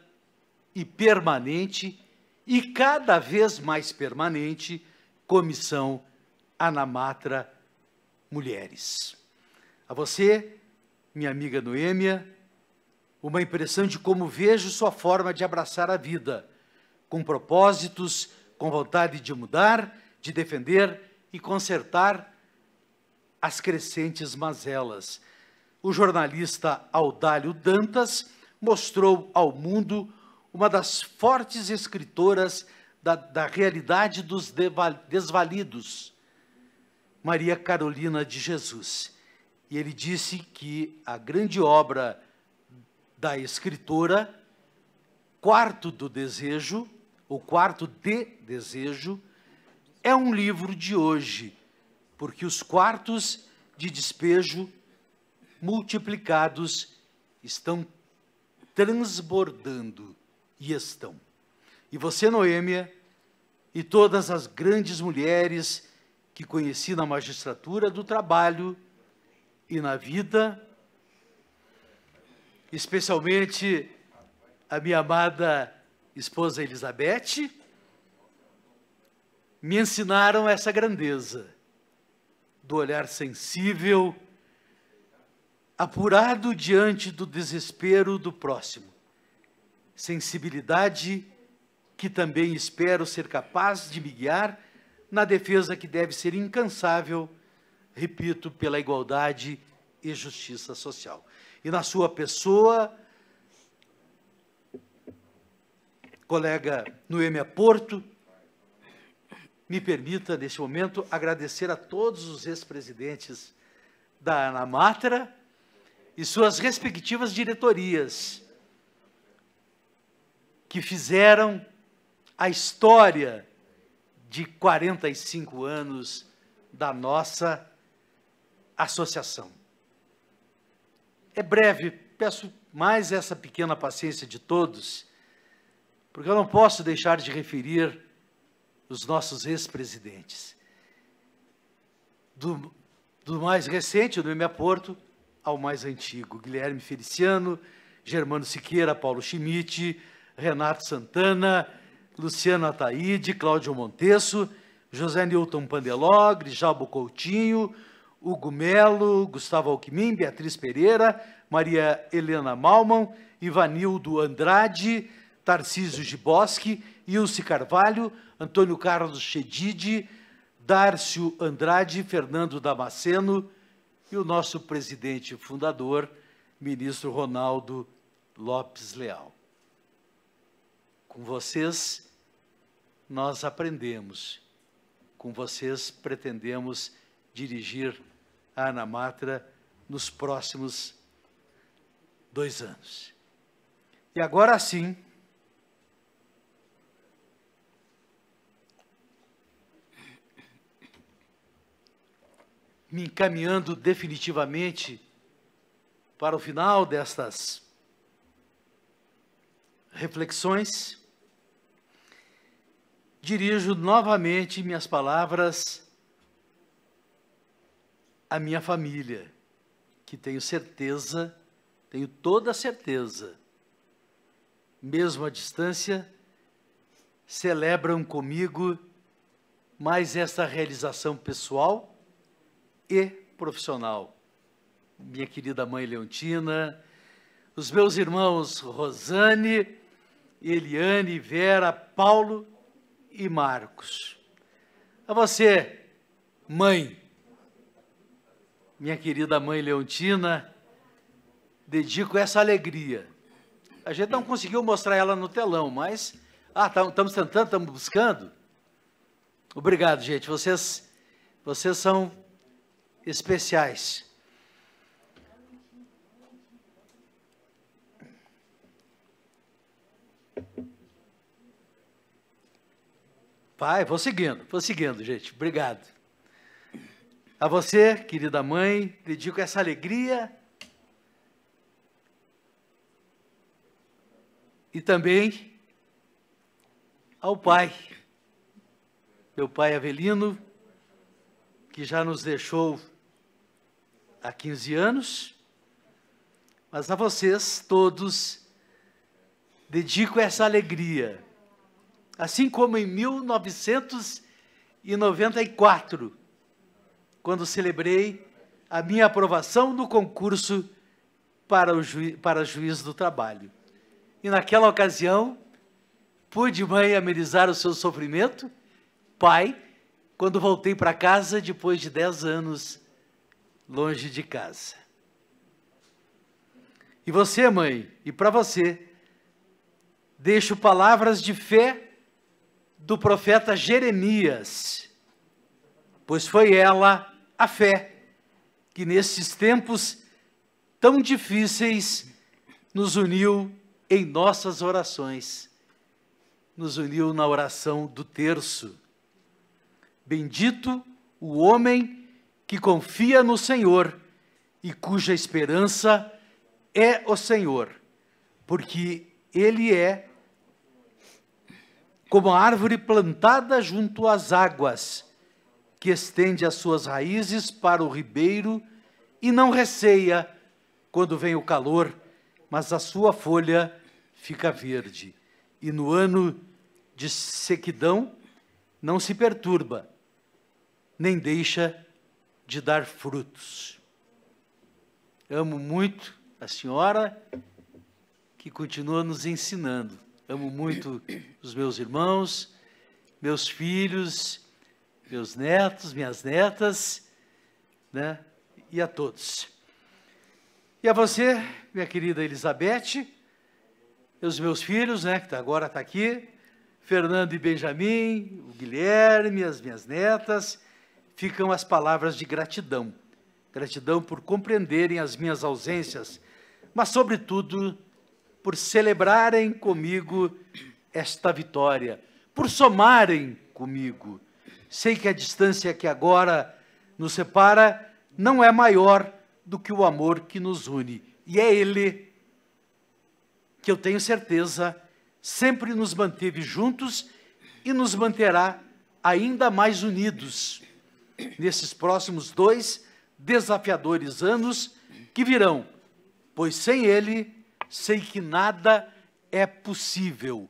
e permanente, e cada vez mais permanente, Comissão Anamatra Mulheres. A você, minha amiga Noêmia, uma impressão de como vejo sua forma de abraçar a vida, com propósitos, com vontade de mudar, de defender e consertar as crescentes mazelas. O jornalista Audálio Dantas mostrou ao mundo uma das fortes escritoras da realidade dos desvalidos, Maria Carolina de Jesus. e ele disse que a grande obra da escritora, Quarto do Desejo, ou Quarto de Desejo, é um livro de hoje, porque os quartos de despejo multiplicados estão transbordando, e estão. E você, Noêmia, e todas as grandes mulheres que conheci na magistratura do trabalho e na vida, especialmente a minha amada esposa Elizabeth, me ensinaram essa grandeza do olhar sensível, apurado diante do desespero do próximo. Sensibilidade que também espero ser capaz de me guiar na defesa que deve ser incansável, repito, pela igualdade e justiça social. E na sua pessoa, colega Noêmia Porto, me permita, neste momento, agradecer a todos os ex-presidentes da ANAMATRA e suas respectivas diretorias, que fizeram a história de 45 anos da nossa associação. É breve, peço mais essa pequena paciência de todos, porque eu não posso deixar de referir os nossos ex-presidentes. Do mais recente, o Noêmia Porto, ao mais antigo, Guilherme Feliciano, Germano Siqueira, Paulo Schmidt, Renato Santana, Luciano Ataíde, Cláudio Montesso, José Newton Pandeló, Grijalbo Coutinho, Hugo Melo, Gustavo Alckmin, Beatriz Pereira, Maria Helena Malman, Ivanildo Andrade, Tarcísio Giboski, Ilse Carvalho, Antônio Carlos Chedid, Dárcio Andrade, Fernando Damasceno e o nosso presidente fundador, ministro Ronaldo Lopes Leal. Com vocês, nós aprendemos. Com vocês, pretendemos dirigir a ANAMATRA nos próximos 2 anos. E agora sim, me encaminhando definitivamente para o final destas reflexões, dirijo novamente minhas palavras à minha família, que tenho certeza, tenho toda a certeza, mesmo à distância, celebram comigo mais esta realização pessoal e profissional. Minha querida mãe Leontina, os meus irmãos Rosane, Eliane, Vera, Paulo e Marcos. A você, mãe, minha querida mãe Leontina, dedico essa alegria. A gente não conseguiu mostrar ela no telão, mas estamos tentando, estamos buscando. Obrigado, gente. Vocês são especiais. Vai, vou seguindo, gente. Obrigado. A você, querida mãe, dedico essa alegria e também ao pai, meu pai Avelino, que já nos deixou há 15 anos, mas a vocês todos dedico essa alegria. Assim como em 1994, quando celebrei a minha aprovação no concurso para juiz do trabalho. E naquela ocasião, pude, mãe, amenizar o seu sofrimento, pai, quando voltei para casa depois de 10 anos longe de casa. E você, mãe, e para você, deixo palavras de fé do profeta Jeremias, pois foi ela, a fé, que nesses tempos tão difíceis nos uniu em nossas orações, nos uniu na oração do terço. Bendito o homem que confia no Senhor e cuja esperança é o Senhor, porque ele é como a árvore plantada junto às águas, que estende as suas raízes para o ribeiro e não receia quando vem o calor, mas a sua folha fica verde. E no ano de sequidão não se perturba, nem deixa de dar frutos. Amo muito a senhora, que continua nos ensinando. Amo muito os meus irmãos, meus filhos, meus netos, minhas netas, né? E a todos. E a você, minha querida Elizabeth, e os meus filhos, né, que agora está aqui, Fernando e Benjamin, o Guilherme, as minhas netas, ficam as palavras de gratidão. Gratidão por compreenderem as minhas ausências, mas, sobretudo, por celebrarem comigo esta vitória, por somarem comigo. Sei que a distância que agora nos separa não é maior do que o amor que nos une. E é Ele que eu tenho certeza sempre nos manteve juntos e nos manterá ainda mais unidos nesses próximos 2 desafiadores anos que virão, pois sem Ele sei que nada é possível.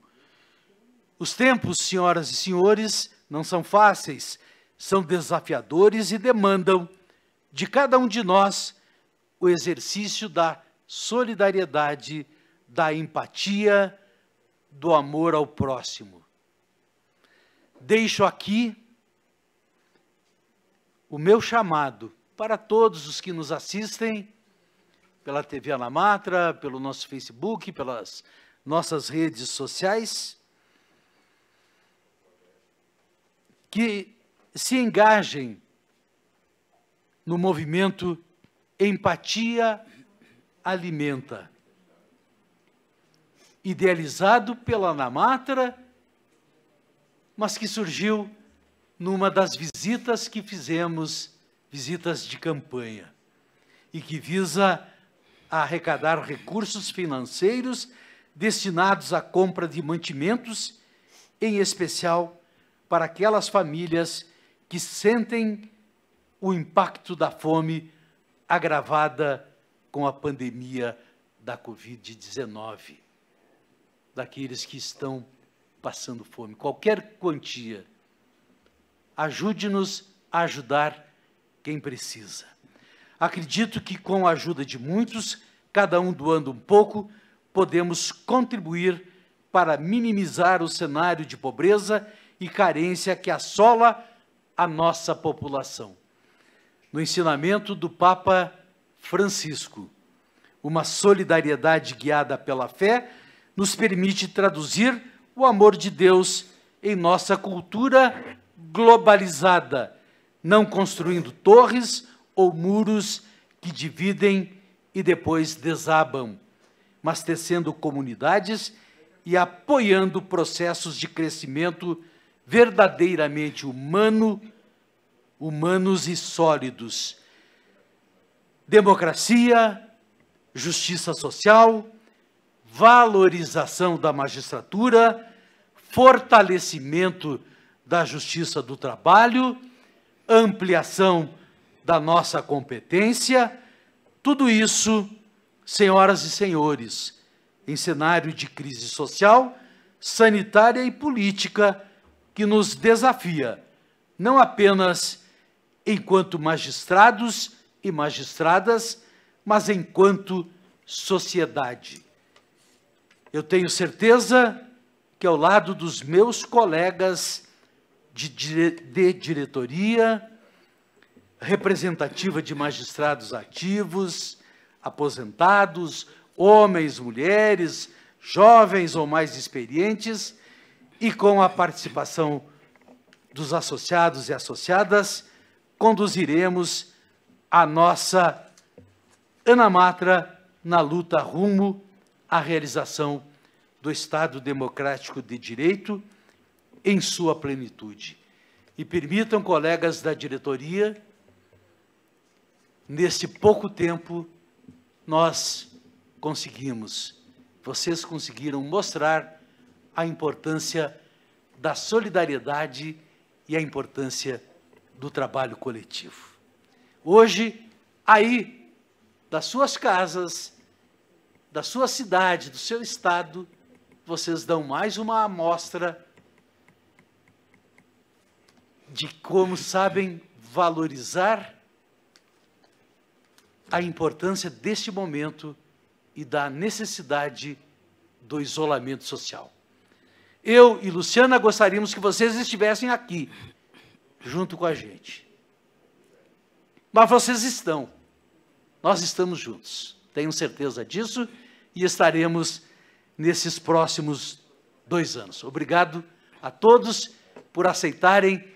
Os tempos, senhoras e senhores, não são fáceis, são desafiadores e demandam de cada um de nós o exercício da solidariedade, da empatia, do amor ao próximo. Deixo aqui o meu chamado para todos os que nos assistem pela TV Anamatra, pelo nosso Facebook, pelas nossas redes sociais, que se engajem no movimento Empatia Alimenta, idealizado pela Anamatra, mas que surgiu numa das visitas que fizemos, visitas de campanha, e que visa arrecadar recursos financeiros destinados à compra de mantimentos, em especial para aquelas famílias que sentem o impacto da fome agravada com a pandemia da Covid-19, daqueles que estão passando fome. Qualquer quantia, ajude-nos a ajudar quem precisa. Acredito que com a ajuda de muitos, cada um doando um pouco, podemos contribuir para minimizar o cenário de pobreza e carência que assola a nossa população. No ensinamento do Papa Francisco, uma solidariedade guiada pela fé nos permite traduzir o amor de Deus em nossa cultura globalizada, não construindo torres ou muros que dividem e depois desabam, mas tecendo comunidades e apoiando processos de crescimento verdadeiramente humanos e sólidos. Democracia, justiça social, valorização da magistratura, fortalecimento da justiça do trabalho, ampliação da nossa competência, tudo isso, senhoras e senhores, em cenário de crise social, sanitária e política que nos desafia, não apenas enquanto magistrados e magistradas, mas enquanto sociedade. Eu tenho certeza que ao lado dos meus colegas de diretoria, representativa de magistrados ativos, aposentados, homens, mulheres, jovens ou mais experientes, e com a participação dos associados e associadas, conduziremos a nossa ANAMATRA na luta rumo à realização do Estado Democrático de Direito em sua plenitude. E permitam, colegas da diretoria, nesse pouco tempo, vocês conseguiram mostrar a importância da solidariedade e a importância do trabalho coletivo. Hoje, aí, das suas casas, da sua cidade, do seu estado, vocês dão mais uma amostra de como sabem valorizar a importância deste momento e da necessidade do isolamento social. Eu e Luciana gostaríamos que vocês estivessem aqui, junto com a gente. Mas vocês estão. Nós estamos juntos. Tenho certeza disso e estaremos nesses próximos 2 anos. Obrigado a todos por aceitarem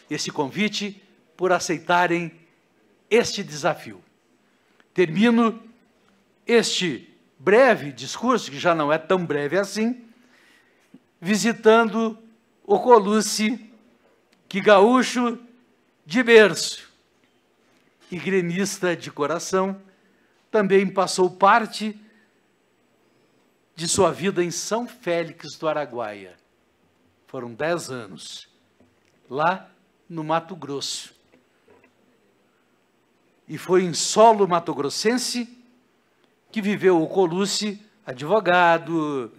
esse convite, por aceitarem este desafio. Termino este breve discurso, que já não é tão breve assim, visitando o Colucci, que gaúcho de berço e gremista de coração, também passou parte de sua vida em São Félix do Araguaia. Foram 10 anos, lá no Mato Grosso. E foi em solo matogrossense que viveu o Colucci, advogado,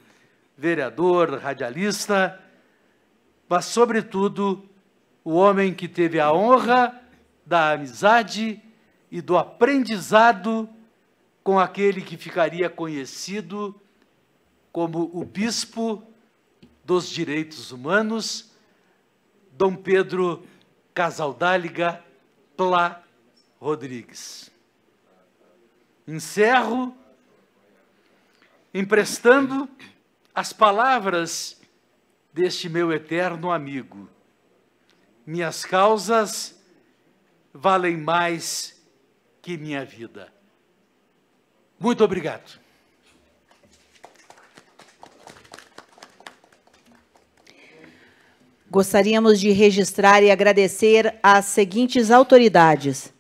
vereador, radialista, mas, sobretudo, o homem que teve a honra da amizade e do aprendizado com aquele que ficaria conhecido como o bispo dos direitos humanos, Dom Pedro Casaldáliga Plá Rodrigues. Encerro emprestando as palavras deste meu eterno amigo. Minhas causas valem mais que minha vida. Muito obrigado. Gostaríamos de registrar e agradecer às seguintes autoridades: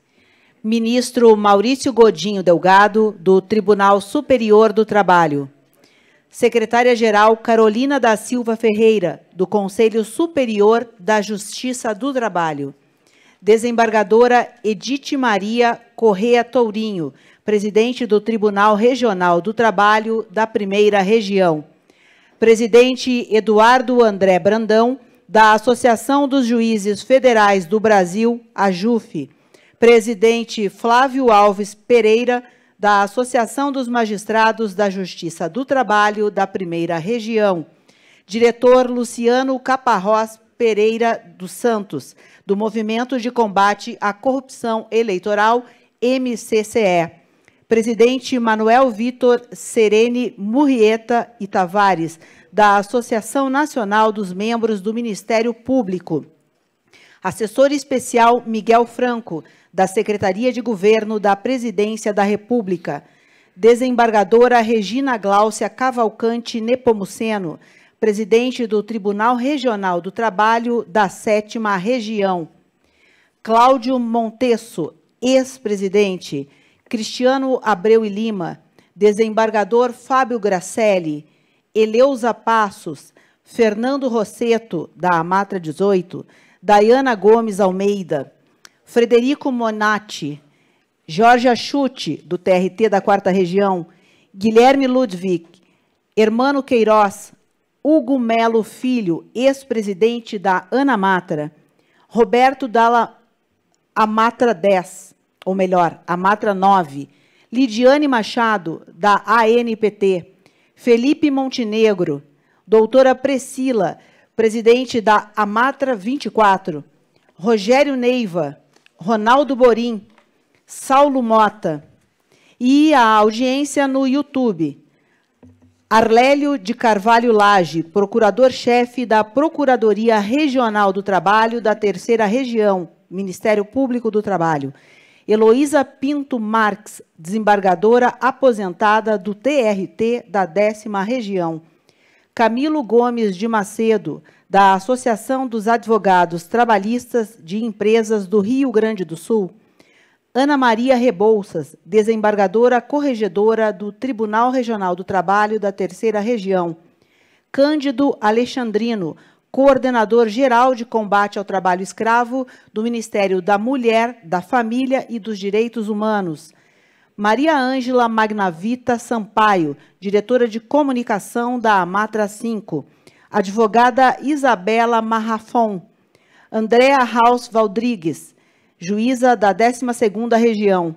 ministro Maurício Godinho Delgado, do Tribunal Superior do Trabalho; secretária-geral Carolina da Silva Ferreira, do Conselho Superior da Justiça do Trabalho; desembargadora Edith Maria Correa Tourinho, presidente do Tribunal Regional do Trabalho da Primeira Região; presidente Eduardo André Brandão, da Associação dos Juízes Federais do Brasil, AJUF; presidente Flávio Alves Pereira, da Associação dos Magistrados da Justiça do Trabalho da Primeira Região; diretor Luciano Caparrós Pereira dos Santos, do Movimento de Combate à Corrupção Eleitoral, MCCE; presidente Manuel Vitor Serene Murrieta e Tavares, da Associação Nacional dos Membros do Ministério Público; assessor especial Miguel Franco, da Secretaria de Governo da Presidência da República; desembargadora Regina Gláucia Cavalcante Nepomuceno, presidente do Tribunal Regional do Trabalho da 7ª Região; Cláudio Montesso, ex-presidente; Cristiano Abreu e Lima; desembargador Fábio Gracelli; Eleusa Passos, Fernando Rosseto, da Amatra 18, Dayana Gomes Almeida, Frederico Monatti, Jorge Achute, do TRT da 4ª Região, Guilherme Ludwig, Hermano Queiroz, Hugo Melo Filho, ex-presidente da ANAMATRA, Roberto Dalla Amatra 10, ou melhor, Amatra 9, Lidiane Machado, da ANPT, Felipe Montenegro, doutora Priscila, presidente da Amatra 24, Rogério Neiva, Ronaldo Borim, Saulo Mota. E a audiência no YouTube: Arlélio de Carvalho Lage, procurador-chefe da Procuradoria Regional do Trabalho da 3ª Região, Ministério Público do Trabalho; Heloísa Pinto Marques, desembargadora aposentada do TRT da 10ª Região. Camilo Gomes de Macedo, da Associação dos Advogados Trabalhistas de Empresas do Rio Grande do Sul. Ana Maria Rebouças, desembargadora corregedora do Tribunal Regional do Trabalho da 3ª Região. Cândido Alexandrino, coordenador geral de combate ao trabalho escravo do Ministério da Mulher, da Família e dos Direitos Humanos. Maria Ângela Magnavita Sampaio, diretora de comunicação da Amatra 5. Advogada Isabela Marrafon. Andréa Haus Valdrigues, juíza da 12ª Região.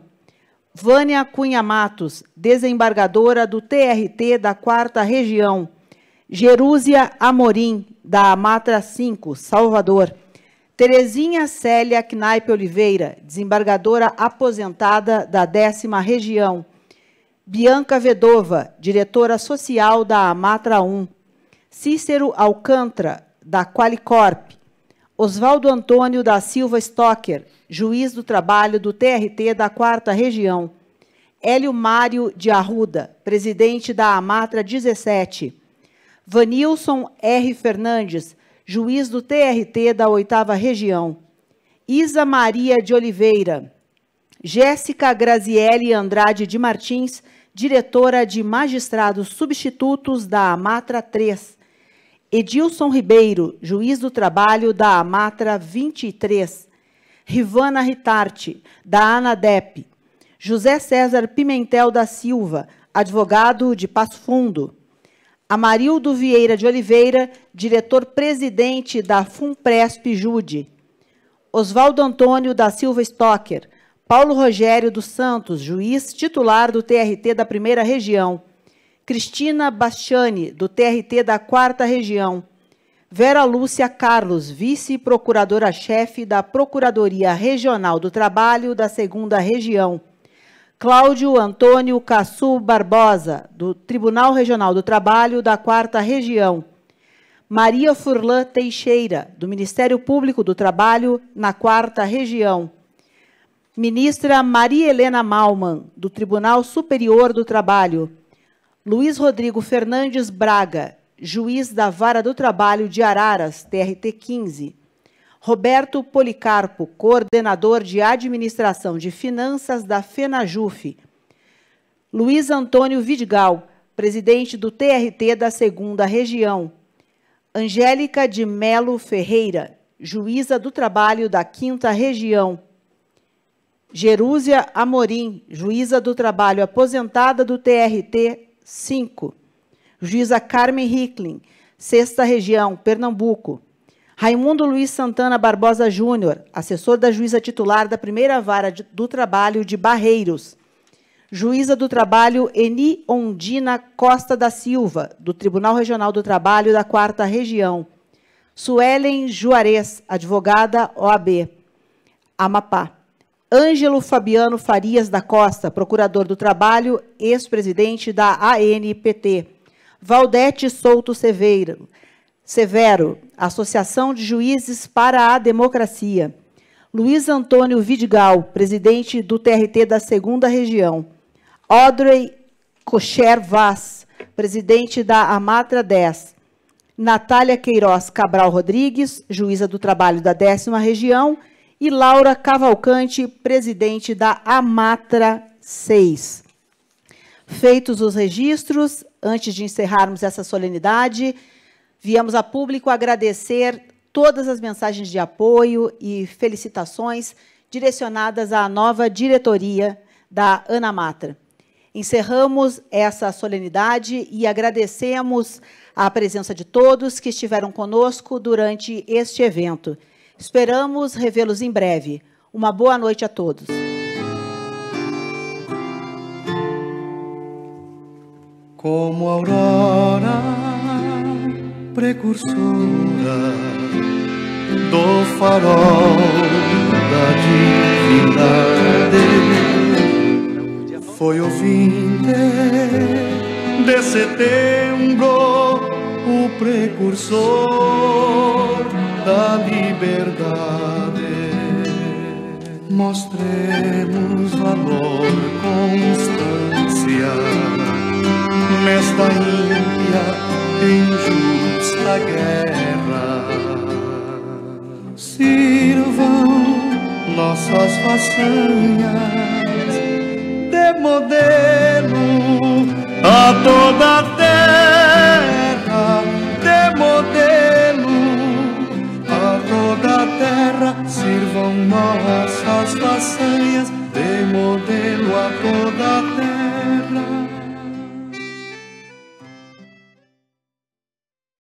Vânia Cunha Matos, desembargadora do TRT da 4ª Região. Jerúzia Amorim, da Amatra 5, Salvador. Terezinha Célia Knaipe Oliveira, desembargadora aposentada da 10ª Região. Bianca Vedova, diretora social da Amatra 1. Cícero Alcântara, da Qualicorp. Oswaldo Antônio da Silva Stocker, juiz do trabalho do TRT da 4ª Região. Hélio Mário de Arruda, presidente da Amatra 17. Vanilson R. Fernandes, juiz do TRT da 8ª Região. Isa Maria de Oliveira. Jéssica Graziele Andrade de Martins, diretora de magistrados substitutos da Amatra 3. Edilson Ribeiro, juiz do trabalho da Amatra 23. Rivana Ritarte, da ANADEP. José César Pimentel da Silva, advogado de Passo Fundo. Amarildo Vieira de Oliveira, diretor-presidente da FUNPRESP Jude. Oswaldo Antônio da Silva Stocker. Paulo Rogério dos Santos, juiz titular do TRT da 1ª Região. Cristina Bastiani, do TRT da 4ª Região. Vera Lúcia Carlos, vice-procuradora-chefe da Procuradoria Regional do Trabalho da 2ª Região. Cláudio Antônio Cassu Barbosa, do Tribunal Regional do Trabalho da 4ª Região. Maria Furlan Teixeira, do Ministério Público do Trabalho, na 4ª Região. Ministra Maria Helena Malman, do Tribunal Superior do Trabalho. Luiz Rodrigo Fernandes Braga, juiz da Vara do Trabalho de Araras, TRT 15. Roberto Policarpo, coordenador de Administração de Finanças da FENAJUF. Luiz Antônio Vidigal, presidente do TRT da 2ª Região. Angélica de Melo Ferreira, juíza do trabalho da 5ª Região. Jerúzia Amorim, juíza do trabalho aposentada do TRT 5. Juíza Carmen Hickling, 6ª Região, Pernambuco. Raimundo Luiz Santana Barbosa Júnior, assessor da juíza titular da 1ª Vara do Trabalho de Barreiros. Juíza do Trabalho Eni Ondina Costa da Silva, do Tribunal Regional do Trabalho da 4ª Região. Suelen Juarez, advogada OAB, Amapá. Ângelo Fabiano Farias da Costa, procurador do Trabalho, ex-presidente da ANPT. Valdete Souto Severo, Associação de Juízes para a Democracia. Luiz Antônio Vidigal, presidente do TRT da 2ª Região. Audrey Kocher Vaz, presidente da Amatra 10. Natália Queiroz Cabral Rodrigues, juíza do trabalho da 10ª Região. E Laura Cavalcante, presidente da Amatra 6. Feitos os registros, antes de encerrarmos essa solenidade, viemos a público agradecer todas as mensagens de apoio e felicitações direcionadas à nova diretoria da ANAMATRA. Encerramos essa solenidade e agradecemos a presença de todos que estiveram conosco durante este evento. Esperamos revê-los em breve. Uma boa noite a todos. Como aurora precursora do farol da divindade, foi o 20 de setembro o precursor da liberdade. mostremos valor, constância nesta ímpia e injusta guerra. Sirvam nossas façanhas de modelo a toda a terra, de modelo a toda a terra. Sirvam nossas façanhas de modelo a toda a terra.